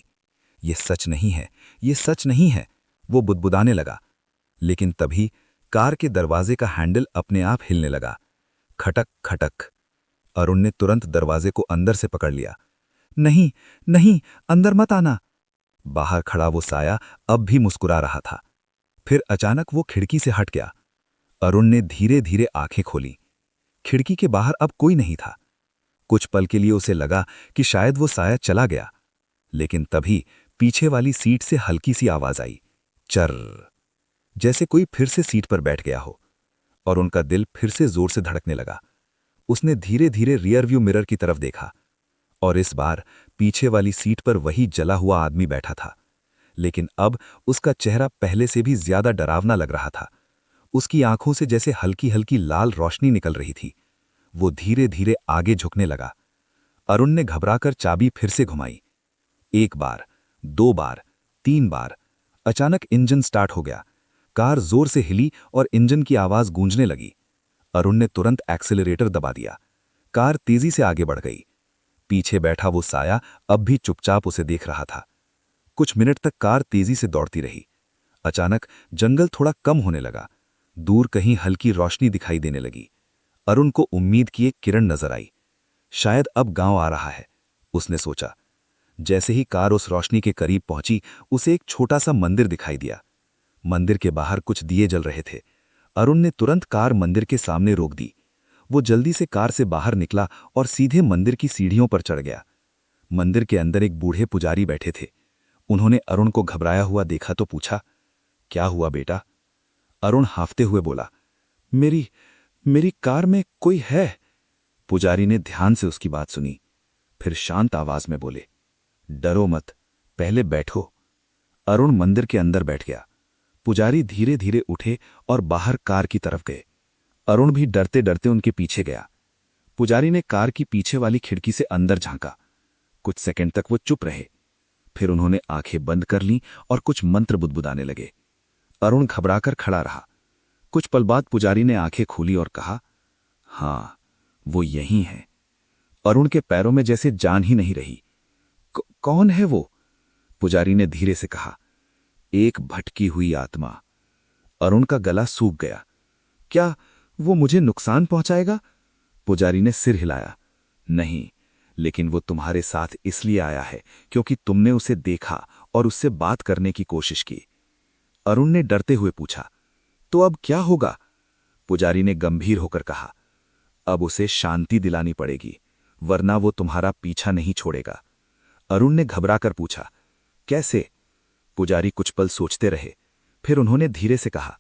ये सच नहीं है, ये सच नहीं है, वो बुदबुदाने लगा। लेकिन तभी कार के दरवाजे का हैंडल अपने आप हिलने लगा। खटक खटक। अरुण ने तुरंत दरवाजे को अंदर से पकड़ लिया। नहीं नहीं, अंदर मत आना। बाहर खड़ा वो साया अब भी मुस्कुरा रहा था। फिर अचानक वो खिड़की से हट गया। अरुण ने धीरे धीरे आंखें खोली। खिड़की के बाहर अब कोई नहीं था। कुछ पल के लिए उसे लगा कि शायद वो साया चला गया, लेकिन तभी पीछे वाली सीट से हल्की सी आवाज आई। चर्र। जैसे कोई फिर से सीट पर बैठ गया हो, और उनका दिल फिर से जोर से धड़कने लगा। उसने धीरे धीरे रियर व्यू मिरर की तरफ देखा, और इस बार पीछे वाली सीट पर वही जला हुआ आदमी बैठा था, लेकिन अब उसका चेहरा पहले से भी ज्यादा डरावना लग रहा था। उसकी आंखों से जैसे हल्की हल्की लाल रोशनी निकल रही थी। वो धीरे धीरे आगे झुकने लगा। अरुण ने घबराकर चाबी फिर से घुमाई। 1 बार, 2 बार, 3 बार। अचानक इंजन स्टार्ट हो गया। कार जोर से हिली और इंजन की आवाज गूंजने लगी। अरुण ने तुरंत एक्सेलरेटर दबा दिया। कार तेजी से आगे बढ़ गई। पीछे बैठा वो साया अब भी चुपचाप उसे देख रहा था। कुछ मिनट तक कार तेजी से दौड़ती रही। अचानक जंगल थोड़ा कम होने लगा। दूर कहीं हल्की रोशनी दिखाई देने लगी। अरुण को उम्मीद की एक किरण नजर आई। शायद अब गांव आ रहा है, उसने सोचा। जैसे ही कार उस रोशनी के करीब पहुंची, उसे एक छोटा सा मंदिर दिखाई दिया। मंदिर के बाहर कुछ दिए जल रहे थे। अरुण ने तुरंत कार मंदिर के सामने रोक दी। वो जल्दी से कार से बाहर निकला और सीधे मंदिर की सीढ़ियों पर चढ़ गया। मंदिर के अंदर एक बूढ़े पुजारी बैठे थे। उन्होंने अरुण को घबराया हुआ देखा तो पूछा, क्या हुआ बेटा? अरुण हांफते हुए बोला, मेरी कार में कोई है। पुजारी ने ध्यान से उसकी बात सुनी, फिर शांत आवाज में बोले, डरो मत, पहले बैठो। अरुण मंदिर के अंदर बैठ गया। पुजारी धीरे धीरे उठे और बाहर कार की तरफ गए। अरुण भी डरते डरते उनके पीछे गया। पुजारी ने कार की पीछे वाली खिड़की से अंदर झांका। कुछ सेकंड तक वो चुप रहे। फिर उन्होंने आंखें बंद कर लीं और कुछ मंत्र बुदबुदाने लगे। अरुण घबराकर खड़ा रहा। कुछ पल बाद पुजारी ने आंखें खोली और कहा, हाँ, वो यहीं है। अरुण के पैरों में जैसे जान ही नहीं रही। कौन है वो? पुजारी ने धीरे से कहा, एक भटकी हुई आत्मा। अरुण का गला सूख गया। क्या वो मुझे नुकसान पहुंचाएगा? पुजारी ने सिर हिलाया। नहीं, लेकिन वो तुम्हारे साथ इसलिए आया है क्योंकि तुमने उसे देखा और उससे बात करने की कोशिश की। अरुण ने डरते हुए पूछा, तो अब क्या होगा? पुजारी ने गंभीर होकर कहा, अब उसे शांति दिलानी पड़ेगी, वरना वो तुम्हारा पीछा नहीं छोड़ेगा। अरुण ने घबराकर पूछा, कैसे? पुजारी कुछ पल सोचते रहे, फिर उन्होंने धीरे से कहा,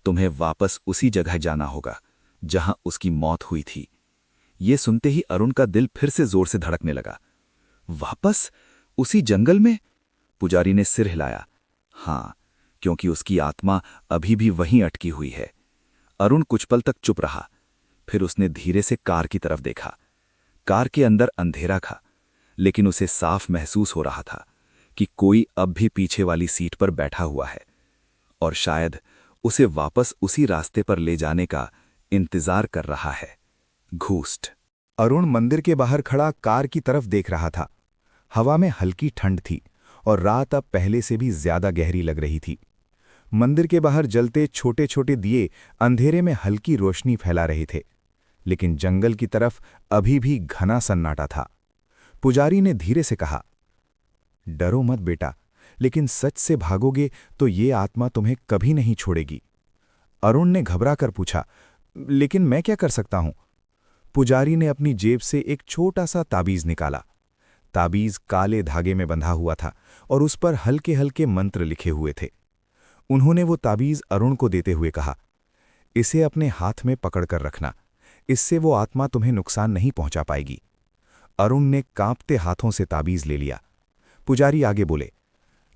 तुम्हें वापस उसी जगह जाना होगा जहां उसकी मौत हुई थी। ये सुनते ही अरुण का दिल फिर से जोर से धड़कने लगा। वापस उसी जंगल में? पुजारी ने सिर हिलाया। हां, क्योंकि उसकी आत्मा अभी भी वहीं अटकी हुई है। अरुण कुछ पल तक चुप रहा, फिर उसने धीरे से कार की तरफ देखा। कार के अंदर अंधेरा था, लेकिन उसे साफ महसूस हो रहा था कि कोई अब भी पीछे वाली सीट पर बैठा हुआ है और शायद उसे वापस उसी रास्ते पर ले जाने का इंतजार कर रहा है। घूस्ट। अरुण मंदिर के बाहर खड़ा कार की तरफ देख रहा था। हवा में हल्की ठंड थी और रात अब पहले से भी ज्यादा गहरी लग रही थी। मंदिर के बाहर जलते छोटे छोटे दिए अंधेरे में हल्की रोशनी फैला रहे थे, लेकिन जंगल की तरफ अभी भी घना सन्नाटा था। पुजारी ने धीरे से कहा, डरो मत बेटा, लेकिन सच से भागोगे तो ये आत्मा तुम्हें कभी नहीं छोड़ेगी। अरुण ने घबराकर पूछा, लेकिन मैं क्या कर सकता हूं? पुजारी ने अपनी जेब से एक छोटा सा ताबीज निकाला। ताबीज काले धागे में बंधा हुआ था और उस पर हल्के हल्के मंत्र लिखे हुए थे। उन्होंने वो ताबीज अरुण को देते हुए कहा, इसे अपने हाथ में पकड़कर रखना, इससे वो आत्मा तुम्हें नुकसान नहीं पहुंचा पाएगी। अरुण ने कांपते हाथों से ताबीज ले लिया। पुजारी आगे बोले,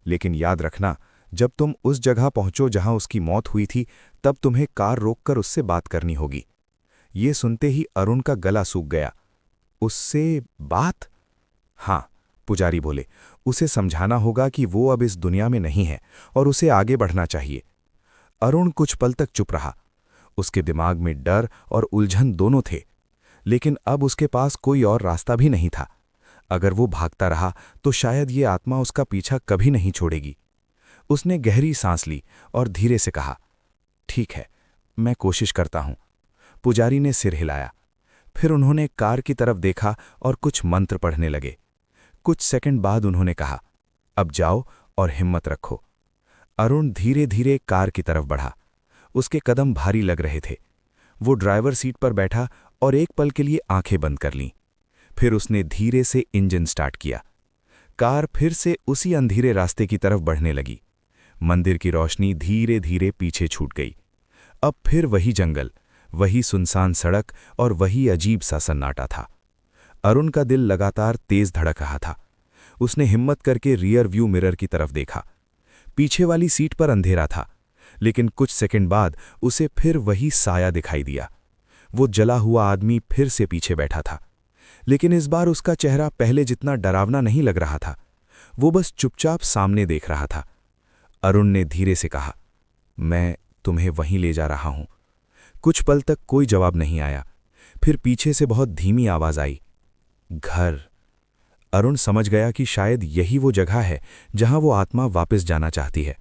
लेकिन याद रखना, जब तुम उस जगह पहुंचो जहां उसकी मौत हुई थी, तब तुम्हें कार रोककर उससे बात करनी होगी। ये सुनते ही अरुण का गला सूख गया। उससे बात? हां, पुजारी बोले, उसे समझाना होगा कि वो अब इस दुनिया में नहीं है और उसे आगे बढ़ना चाहिए। अरुण कुछ पल तक चुप रहा। उसके दिमाग में डर और उलझन दोनों थे, लेकिन अब उसके पास कोई और रास्ता भी नहीं था। अगर वो भागता रहा तो शायद ये आत्मा उसका पीछा कभी नहीं छोड़ेगी। उसने गहरी सांस ली और धीरे से कहा, ठीक है, मैं कोशिश करता हूं। पुजारी ने सिर हिलाया। फिर उन्होंने कार की तरफ देखा और कुछ मंत्र पढ़ने लगे। कुछ सेकंड बाद उन्होंने कहा, अब जाओ और हिम्मत रखो। अरुण धीरे धीरे कार की तरफ बढ़ा। उसके कदम भारी लग रहे थे। वो ड्राइवर सीट पर बैठा और एक पल के लिए आंखें बंद कर लीं। फिर उसने धीरे से इंजन स्टार्ट किया। कार फिर से उसी अंधेरे रास्ते की तरफ बढ़ने लगी। मंदिर की रोशनी धीरे धीरे पीछे छूट गई। अब फिर वही जंगल, वही सुनसान सड़क और वही अजीब सा सन्नाटा था। अरुण का दिल लगातार तेज धड़क रहा था। उसने हिम्मत करके रियर व्यू मिरर की तरफ देखा। पीछे वाली सीट पर अंधेरा था, लेकिन कुछ सेकंड बाद उसे फिर वही साया दिखाई दिया। वो जला हुआ आदमी फिर से पीछे बैठा था, लेकिन इस बार उसका चेहरा पहले जितना डरावना नहीं लग रहा था। वो बस चुपचाप सामने देख रहा था। अरुण ने धीरे से कहा, मैं तुम्हें वहीं ले जा रहा हूं। कुछ पल तक कोई जवाब नहीं आया। फिर पीछे से बहुत धीमी आवाज आई, घर। अरुण समझ गया कि शायद यही वो जगह है जहां वो आत्मा वापस जाना चाहती है।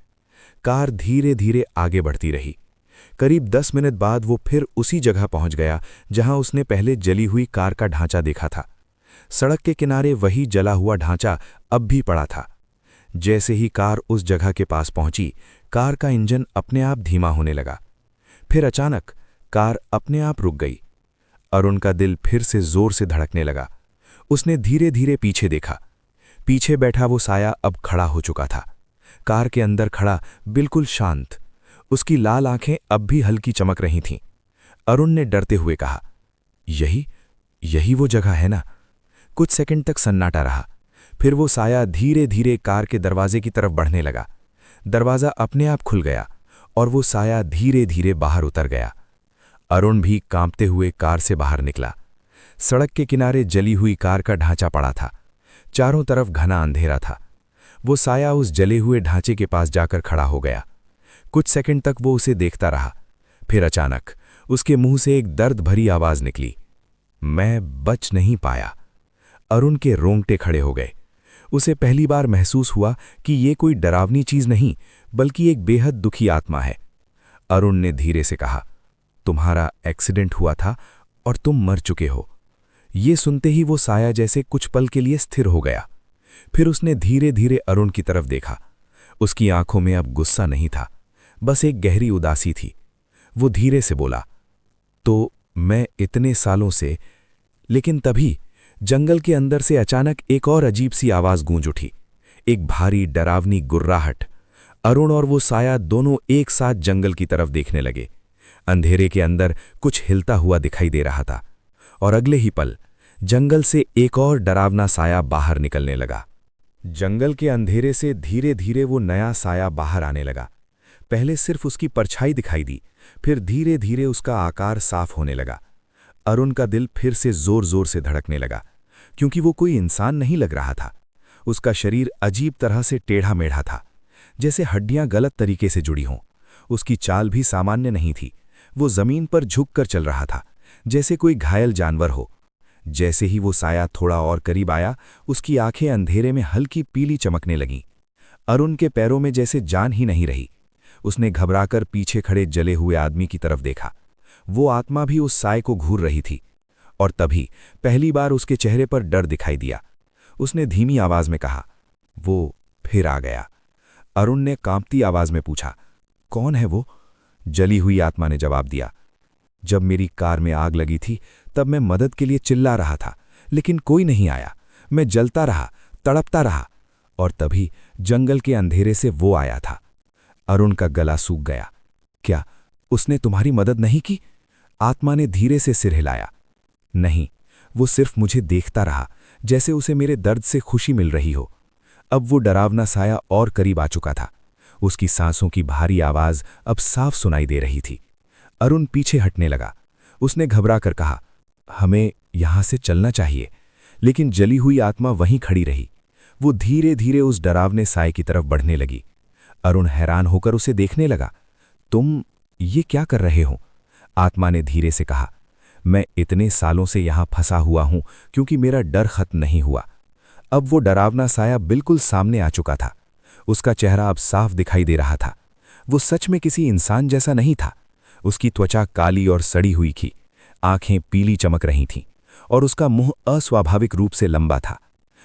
कार धीरे धीरे आगे बढ़ती रही। करीब 10 मिनट बाद वो फिर उसी जगह पहुंच गया जहां उसने पहले जली हुई कार का ढांचा देखा था। सड़क के किनारे वही जला हुआ ढांचा अब भी पड़ा था। जैसे ही कार उस जगह के पास पहुंची, कार का इंजन अपने आप धीमा होने लगा। फिर अचानक कार अपने आप रुक गई। अरुण का दिल फिर से जोर से धड़कने लगा। उसने धीरे धीरे पीछे देखा। पीछे बैठा वो साया अब खड़ा हो चुका था, कार के अंदर खड़ा, बिल्कुल शांत। उसकी लाल आंखें अब भी हल्की चमक रही थीं। अरुण ने डरते हुए कहा, यही वो जगह है ना? कुछ सेकंड तक सन्नाटा रहा। फिर वो साया धीरे धीरे कार के दरवाजे की तरफ बढ़ने लगा। दरवाजा अपने आप खुल गया और वो साया धीरे धीरे बाहर उतर गया। अरुण भी कांपते हुए कार से बाहर निकला। सड़क के किनारे जली हुई कार का ढांचा पड़ा था। चारों तरफ घना अंधेरा था। वो साया उस जले हुए ढांचे के पास जाकर खड़ा हो गया। कुछ सेकंड तक वो उसे देखता रहा। फिर अचानक उसके मुंह से एक दर्द भरी आवाज निकली, मैं बच नहीं पाया। अरुण के रोंगटे खड़े हो गए। उसे पहली बार महसूस हुआ कि ये कोई डरावनी चीज नहीं, बल्कि एक बेहद दुखी आत्मा है। अरुण ने धीरे से कहा, तुम्हारा एक्सीडेंट हुआ था और तुम मर चुके हो। ये सुनते ही वो साया जैसे कुछ पल के लिए स्थिर हो गया। फिर उसने धीरे धीरे अरुण की तरफ देखा। उसकी आंखों में अब गुस्सा नहीं था, बस एक गहरी उदासी थी। वो धीरे से बोला, तो मैं इतने सालों से। लेकिन तभी जंगल के अंदर से अचानक एक और अजीब सी आवाज गूंज उठी, एक भारी डरावनी गुर्राहट। अरुण और वो साया दोनों एक साथ जंगल की तरफ देखने लगे। अंधेरे के अंदर कुछ हिलता हुआ दिखाई दे रहा था और अगले ही पल जंगल से एक और डरावना साया बाहर निकलने लगा। जंगल के अंधेरे से धीरे धीरे वो नया साया बाहर आने लगा। पहले सिर्फ उसकी परछाई दिखाई दी, फिर धीरे धीरे उसका आकार साफ होने लगा। अरुण का दिल फिर से जोर जोर से धड़कने लगा, क्योंकि वो कोई इंसान नहीं लग रहा था। उसका शरीर अजीब तरह से टेढ़ा मेढ़ा था, जैसे हड्डियां गलत तरीके से जुड़ी हों। उसकी चाल भी सामान्य नहीं थी, वो जमीन पर झुककर चल रहा था, जैसे कोई घायल जानवर हो। जैसे ही वो साया थोड़ा और करीब आया, उसकी आंखें अंधेरे में हल्की पीली चमकने लगीं। अरुण के पैरों में जैसे जान ही नहीं रही। उसने घबराकर पीछे खड़े जले हुए आदमी की तरफ देखा। वो आत्मा भी उस साए को घूर रही थी, और तभी पहली बार उसके चेहरे पर डर दिखाई दिया। उसने धीमी आवाज में कहा, वो फिर आ गया। अरुण ने कांपती आवाज में पूछा, कौन है वो? जली हुई आत्मा ने जवाब दिया, जब मेरी कार में आग लगी थी तब मैं मदद के लिए चिल्ला रहा था, लेकिन कोई नहीं आया। मैं जलता रहा, तड़पता रहा, और तभी जंगल के अंधेरे से वो आया था। अरुण का गला सूख गया। क्या उसने तुम्हारी मदद नहीं की? आत्मा ने धीरे से सिर हिलाया। नहीं, वो सिर्फ मुझे देखता रहा, जैसे उसे मेरे दर्द से खुशी मिल रही हो। अब वो डरावना साया और करीब आ चुका था। उसकी सांसों की भारी आवाज अब साफ सुनाई दे रही थी। अरुण पीछे हटने लगा। उसने घबराकर कहा, हमें यहां से चलना चाहिए, लेकिन जली हुई आत्मा वहीं खड़ी रही। वो धीरे धीरे उस डरावने साए की तरफ बढ़ने लगी। अरुण हैरान होकर उसे देखने लगा। तुम ये क्या कर रहे हो? आत्मा ने धीरे से कहा, मैं इतने सालों से यहां फंसा हुआ हूं क्योंकि मेरा डर खत्म नहीं हुआ। अब वो डरावना साया बिल्कुल सामने आ चुका था। उसका चेहरा अब साफ दिखाई दे रहा था। वो सच में किसी इंसान जैसा नहीं था। उसकी त्वचा काली और सड़ी हुई थी, आंखें पीली चमक रही थीं, और उसका मुंह अस्वाभाविक रूप से लंबा था।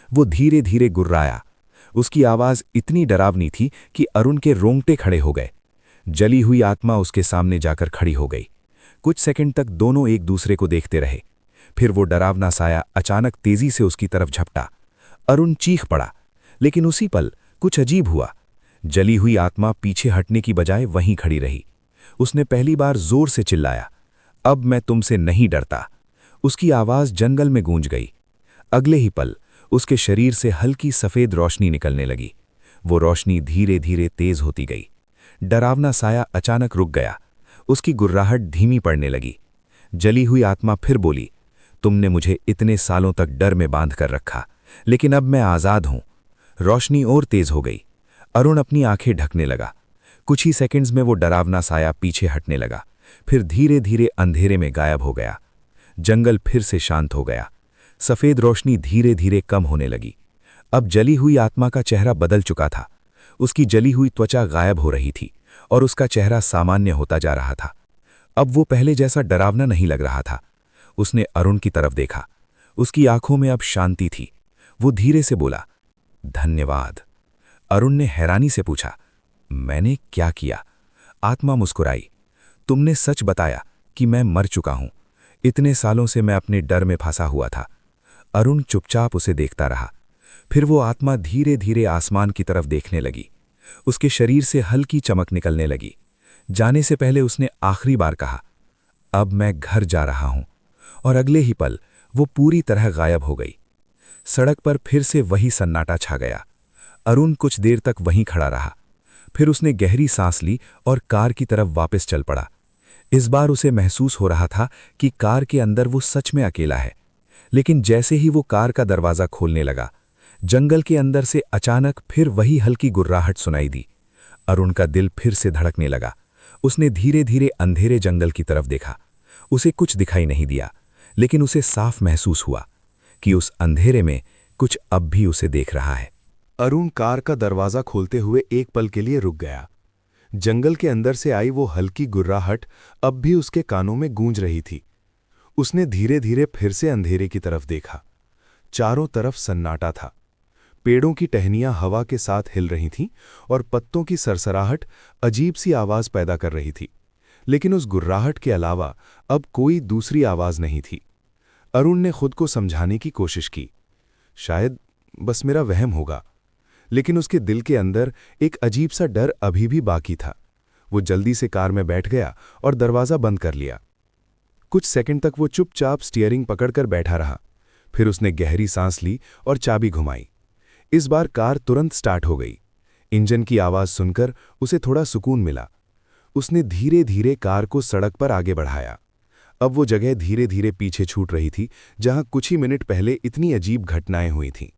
वो धीरे धीरे गुर्राया। उसकी आवाज इतनी डरावनी थी कि अरुण के रोंगटे खड़े हो गए। जली हुई आत्मा उसके सामने जाकर खड़ी हो गई। कुछ सेकंड तक दोनों एक दूसरे को देखते रहे। फिर वो डरावना साया अचानक तेजी से उसकी तरफ झपटा। अरुण चीख पड़ा, लेकिन उसी पल कुछ अजीब हुआ। जली हुई आत्मा पीछे हटने की बजाय वहीं खड़ी रही। उसने पहली बार जोर से चिल्लाया, अब मैं तुमसे नहीं डरता। उसकी आवाज जंगल में गूंज गई। अगले ही पल उसके शरीर से हल्की सफेद रोशनी निकलने लगी। वो रोशनी धीरे धीरे तेज होती गई। डरावना साया अचानक रुक गया। उसकी गुर्राहट धीमी पड़ने लगी। जली हुई आत्मा फिर बोली, तुमने मुझे इतने सालों तक डर में बांध कर रखा, लेकिन अब मैं आजाद हूं। रोशनी और तेज हो गई। अरुण अपनी आंखें ढकने लगा। कुछ ही सेकंड्स में वो डरावना साया पीछे हटने लगा, फिर धीरे धीरे अंधेरे में गायब हो गया। जंगल फिर से शांत हो गया। सफेद रोशनी धीरे धीरे कम होने लगी। अब जली हुई आत्मा का चेहरा बदल चुका था। उसकी जली हुई त्वचा गायब हो रही थी और उसका चेहरा सामान्य होता जा रहा था। अब वो पहले जैसा डरावना नहीं लग रहा था। उसने अरुण की तरफ देखा। उसकी आंखों में अब शांति थी। वो धीरे से बोला, धन्यवाद। अरुण ने हैरानी से पूछा, मैंने क्या किया? आत्मा मुस्कुराई, तुमने सच बताया कि मैं मर चुका हूं। इतने सालों से मैं अपने डर में फंसा हुआ था। अरुण चुपचाप उसे देखता रहा। फिर वो आत्मा धीरे धीरे आसमान की तरफ देखने लगी। उसके शरीर से हल्की चमक निकलने लगी। जाने से पहले उसने आखिरी बार कहा, अब मैं घर जा रहा हूं। और अगले ही पल वो पूरी तरह गायब हो गई। सड़क पर फिर से वही सन्नाटा छा गया। अरुण कुछ देर तक वहीं खड़ा रहा। फिर उसने गहरी सांस ली और कार की तरफ वापस चल पड़ा। इस बार उसे महसूस हो रहा था कि कार के अंदर वो सच में अकेला है। लेकिन जैसे ही वो कार का दरवाज़ा खोलने लगा, जंगल के अंदर से अचानक फिर वही हल्की गुर्राहट सुनाई दी। अरुण का दिल फिर से धड़कने लगा। उसने धीरे धीरे अंधेरे जंगल की तरफ देखा। उसे कुछ दिखाई नहीं दिया, लेकिन उसे साफ महसूस हुआ कि उस अंधेरे में कुछ अब भी उसे देख रहा है। अरुण कार का दरवाजा खोलते हुए एक पल के लिए रुक गया। जंगल के अंदर से आई वो हल्की गुर्राहट अब भी उसके कानों में गूंज रही थी। उसने धीरे धीरे फिर से अंधेरे की तरफ देखा। चारों तरफ सन्नाटा था। पेड़ों की टहनियां हवा के साथ हिल रही थीं और पत्तों की सरसराहट अजीब सी आवाज पैदा कर रही थी। लेकिन उस गुर्राहट के अलावा अब कोई दूसरी आवाज नहीं थी। अरुण ने खुद को समझाने की कोशिश की, शायद बस मेरा वहम होगा, लेकिन उसके दिल के अंदर एक अजीब सा डर अभी भी बाकी था। वो जल्दी से कार में बैठ गया और दरवाज़ा बंद कर लिया। कुछ सेकंड तक वो चुपचाप स्टीयरिंग पकड़कर बैठा रहा। फिर उसने गहरी सांस ली और चाबी घुमाई। इस बार कार तुरंत स्टार्ट हो गई। इंजन की आवाज़ सुनकर उसे थोड़ा सुकून मिला। उसने धीरे धीरे कार को सड़क पर आगे बढ़ाया। अब वो जगह धीरे धीरे पीछे छूट रही थी जहां कुछ ही मिनट पहले इतनी अजीब घटनाएं हुई थीं।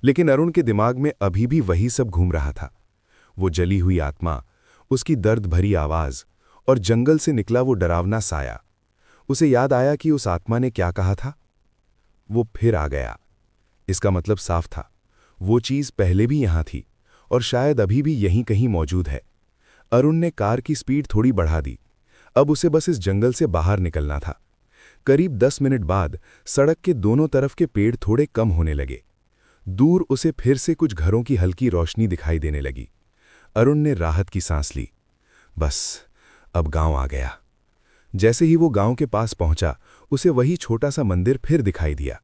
लेकिन अरुण के दिमाग में अभी भी वही सब घूम रहा था। वो जली हुई आत्मा, उसकी दर्द भरी आवाज़ और जंगल से निकला वो डरावना साया। उसे याद आया कि उस आत्मा ने क्या कहा था, वो फिर आ गया। इसका मतलब साफ था, वो चीज़ पहले भी यहां थी और शायद अभी भी यहीं कहीं मौजूद है। अरुण ने कार की स्पीड थोड़ी बढ़ा दी। अब उसे बस इस जंगल से बाहर निकलना था। करीब 10 मिनट बाद सड़क के दोनों तरफ के पेड़ थोड़े कम होने लगे। दूर उसे फिर से कुछ घरों की हल्की रोशनी दिखाई देने लगी। अरुण ने राहत की सांस ली। बस अब गांव आ गया। जैसे ही वो गांव के पास पहुंचा, उसे वही छोटा सा मंदिर फिर दिखाई दिया।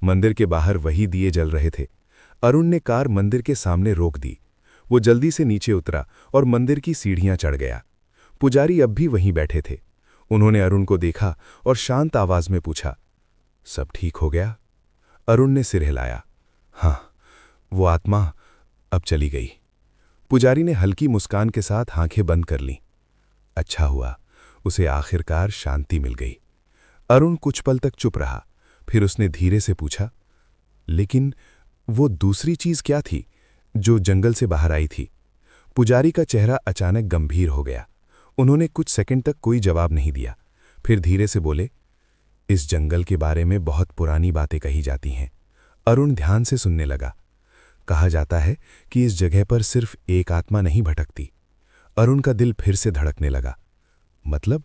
मंदिर के बाहर वही दिए जल रहे थे। अरुण ने कार मंदिर के सामने रोक दी। वो जल्दी से नीचे उतरा और मंदिर की सीढ़ियां चढ़ गया। पुजारी अब भी वहीं बैठे थे। उन्होंने अरुण को देखा और शांत आवाज में पूछा, सब ठीक हो गया? अरुण ने सिर हिलाया। हाँ, वो आत्मा अब चली गई। पुजारी ने हल्की मुस्कान के साथ आंखें बंद कर लीं। अच्छा हुआ, उसे आखिरकार शांति मिल गई। अरुण कुछ पल तक चुप रहा। फिर उसने धीरे से पूछा, लेकिन वो दूसरी चीज क्या थी जो जंगल से बाहर आई थी? पुजारी का चेहरा अचानक गंभीर हो गया। उन्होंने कुछ सेकंड तक कोई जवाब नहीं दिया। फिर धीरे से बोले, इस जंगल के बारे में बहुत पुरानी बातें कही जाती हैं। अरुण ध्यान से सुनने लगा। कहा जाता है कि इस जगह पर सिर्फ एक आत्मा नहीं भटकती। अरुण का दिल फिर से धड़कने लगा। मतलब?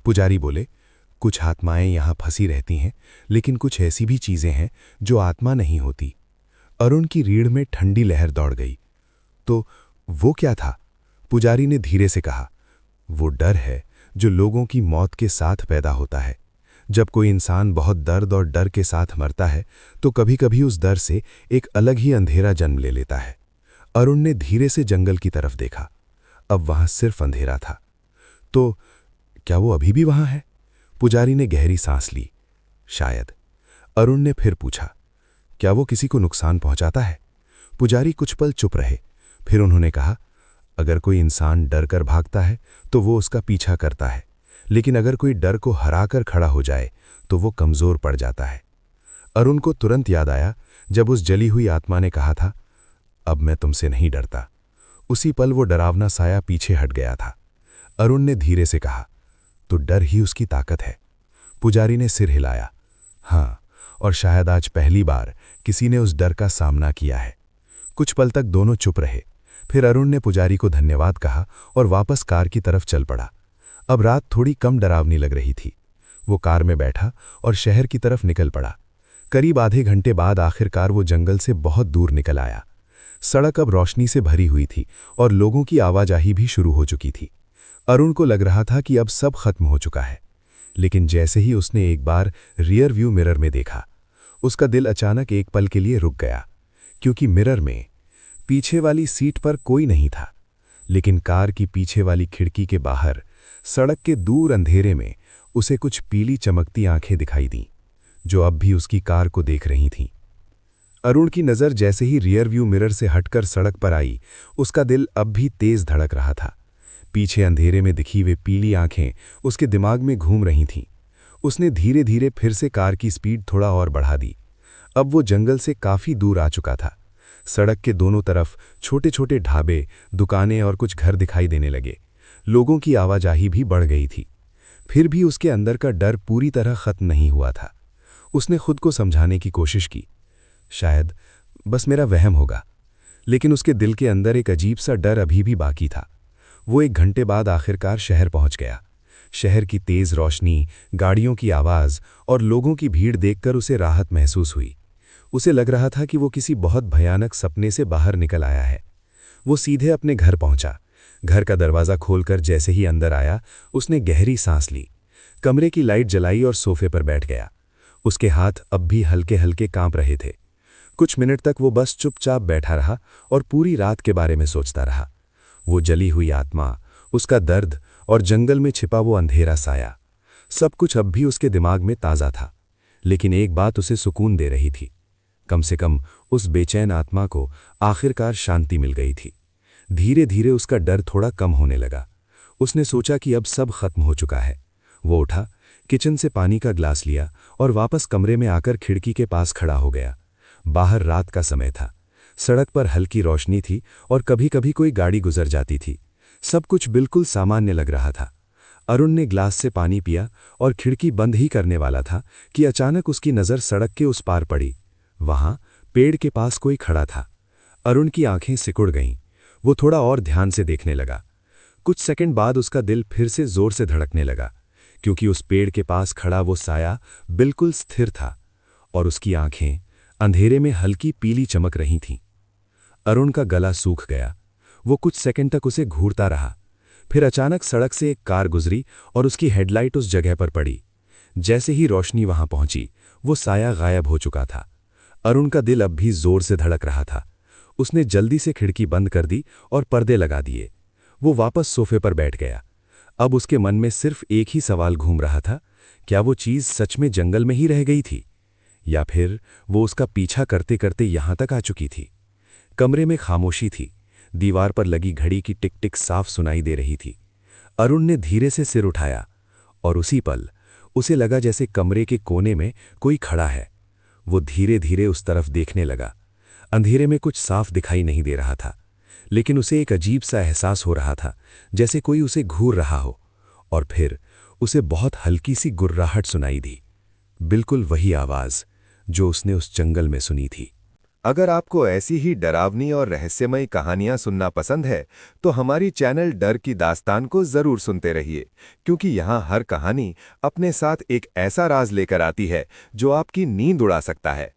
पुजारी बोले, कुछ आत्माएं यहां फंसी रहती हैं, लेकिन कुछ ऐसी भी चीजें हैं जो आत्मा नहीं होती। अरुण की रीढ़ में ठंडी लहर दौड़ गई। तो वो क्या था? पुजारी ने धीरे से कहा, वो डर है जो लोगों की मौत के साथ पैदा होता है। जब कोई इंसान बहुत दर्द और डर के साथ मरता है तो कभी-कभी उस डर से एक अलग ही अंधेरा जन्म ले लेता है। अरुण ने धीरे से जंगल की तरफ देखा। अब वहां सिर्फ अंधेरा था। तो क्या वो अभी भी वहां है? पुजारी ने गहरी सांस ली। शायद। अरुण ने फिर पूछा, क्या वो किसी को नुकसान पहुंचाता है? पुजारी कुछ पल चुप रहे। फिर उन्होंने कहा, अगर कोई इंसान डर कर भागता है तो वो उसका पीछा करता है, लेकिन अगर कोई डर को हराकर खड़ा हो जाए तो वो कमजोर पड़ जाता है। अरुण को तुरंत याद आया जब उस जली हुई आत्मा ने कहा था, अब मैं तुमसे नहीं डरता। उसी पल वो डरावना साया पीछे हट गया था। अरुण ने धीरे से कहा, तो डर ही उसकी ताकत है। पुजारी ने सिर हिलाया। हाँ, और शायद आज पहली बार किसी ने उस डर का सामना किया है। कुछ पल तक दोनों चुप रहे। फिर अरुण ने पुजारी को धन्यवाद कहा और वापस कार की तरफ चल पड़ा। अब रात थोड़ी कम डरावनी लग रही थी। वो कार में बैठा और शहर की तरफ निकल पड़ा। करीब आधे घंटे बाद आखिरकार वो जंगल से बहुत दूर निकल आया। सड़क अब रोशनी से भरी हुई थी और लोगों की आवाजाही भी शुरू हो चुकी थी। अरुण को लग रहा था कि अब सब खत्म हो चुका है। लेकिन जैसे ही उसने एक बार रियर व्यू मिरर में देखा, उसका दिल अचानक एक पल के लिए रुक गया, क्योंकि मिरर में पीछे वाली सीट पर कोई नहीं था, लेकिन कार की पीछे वाली खिड़की के बाहर सड़क के दूर अंधेरे में उसे कुछ पीली चमकती आंखें दिखाई दीं, जो अब भी उसकी कार को देख रही थीं। अरुण की नज़र जैसे ही रियर व्यू मिरर से हटकर सड़क पर आई, उसका दिल अब भी तेज धड़क रहा था। पीछे अंधेरे में दिखी वे पीली आंखें उसके दिमाग में घूम रही थीं। उसने धीरे धीरे फिर से कार की स्पीड थोड़ा और बढ़ा दी। अब वो जंगल से काफी दूर आ चुका था। सड़क के दोनों तरफ छोटे छोटे ढाबे, दुकानें और कुछ घर दिखाई देने लगे। लोगों की आवाजाही भी बढ़ गई थी। फिर भी उसके अंदर का डर पूरी तरह खत्म नहीं हुआ था। उसने खुद को समझाने की कोशिश की, शायद बस मेरा वहम होगा, लेकिन उसके दिल के अंदर एक अजीब सा डर अभी भी बाकी था। वो 1 घंटे बाद आखिरकार शहर पहुंच गया। शहर की तेज रोशनी, गाड़ियों की आवाज़ और लोगों की भीड़ देखकर उसे राहत महसूस हुई। उसे लग रहा था कि वो किसी बहुत भयानक सपने से बाहर निकल आया है। वो सीधे अपने घर पहुंचा। घर का दरवाज़ा खोलकर जैसे ही अंदर आया, उसने गहरी सांस ली। कमरे की लाइट जलाई और सोफे पर बैठ गया। उसके हाथ अब भी हल्के हल्के कांप रहे थे। कुछ मिनट तक वो बस चुपचाप बैठा रहा और पूरी रात के बारे में सोचता रहा। वो जली हुई आत्मा, उसका दर्द और जंगल में छिपा वो अंधेरा साया, सब कुछ अब भी उसके दिमाग में ताज़ा था। लेकिन एक बात उसे सुकून दे रही थी। कम से कम उस बेचैन आत्मा को आखिरकार शांति मिल गई थी। धीरे धीरे उसका डर थोड़ा कम होने लगा। उसने सोचा कि अब सब खत्म हो चुका है। वो उठा, किचन से पानी का ग्लास लिया और वापस कमरे में आकर खिड़की के पास खड़ा हो गया। बाहर रात का समय था। सड़क पर हल्की रोशनी थी और कभी कभी कोई गाड़ी गुजर जाती थी। सब कुछ बिल्कुल सामान्य लग रहा था। अरुण ने ग्लास से पानी पिया और खिड़की बंद ही करने वाला था कि अचानक उसकी नज़र सड़क के उस पार पड़ी। वहां पेड़ के पास कोई खड़ा था। अरुण की आंखें सिकुड़ गईं। वो थोड़ा और ध्यान से देखने लगा। कुछ सेकंड बाद उसका दिल फिर से जोर से धड़कने लगा, क्योंकि उस पेड़ के पास खड़ा वो साया बिल्कुल स्थिर था और उसकी आंखें अंधेरे में हल्की पीली चमक रही थीं। अरुण का गला सूख गया। वो कुछ सेकंड तक उसे घूरता रहा। फिर अचानक सड़क से एक कार गुजरी और उसकी हेडलाइट उस जगह पर पड़ी। जैसे ही रोशनी वहां पहुंची, वो साया गायब हो चुका था। अरुण का दिल अब भी जोर से धड़क रहा था। उसने जल्दी से खिड़की बंद कर दी और पर्दे लगा दिए। वो वापस सोफे पर बैठ गया। अब उसके मन में सिर्फ एक ही सवाल घूम रहा था, क्या वो चीज़ सच में जंगल में ही रह गई थी, या फिर वो उसका पीछा करते करते यहां तक आ चुकी थी। कमरे में खामोशी थी। दीवार पर लगी घड़ी की टिक टिक साफ सुनाई दे रही थी। अरुण ने धीरे से सिर उठाया और उसी पल उसे लगा जैसे कमरे के कोने में कोई खड़ा है। वो धीरे धीरे उस तरफ देखने लगा। अंधेरे में कुछ साफ दिखाई नहीं दे रहा था, लेकिन उसे एक अजीब सा एहसास हो रहा था, जैसे कोई उसे घूर रहा हो। और फिर उसे बहुत हल्की सी गुर्राहट सुनाई दी, बिल्कुल वही आवाज जो उसने उस जंगल में सुनी थी। अगर आपको ऐसी ही डरावनी और रहस्यमयी कहानियां सुनना पसंद है, तो हमारी चैनल डर की दास्तान को जरूर सुनते रहिए, क्योंकि यहाँ हर कहानी अपने साथ एक ऐसा राज लेकर आती है जो आपकी नींद उड़ा सकता है।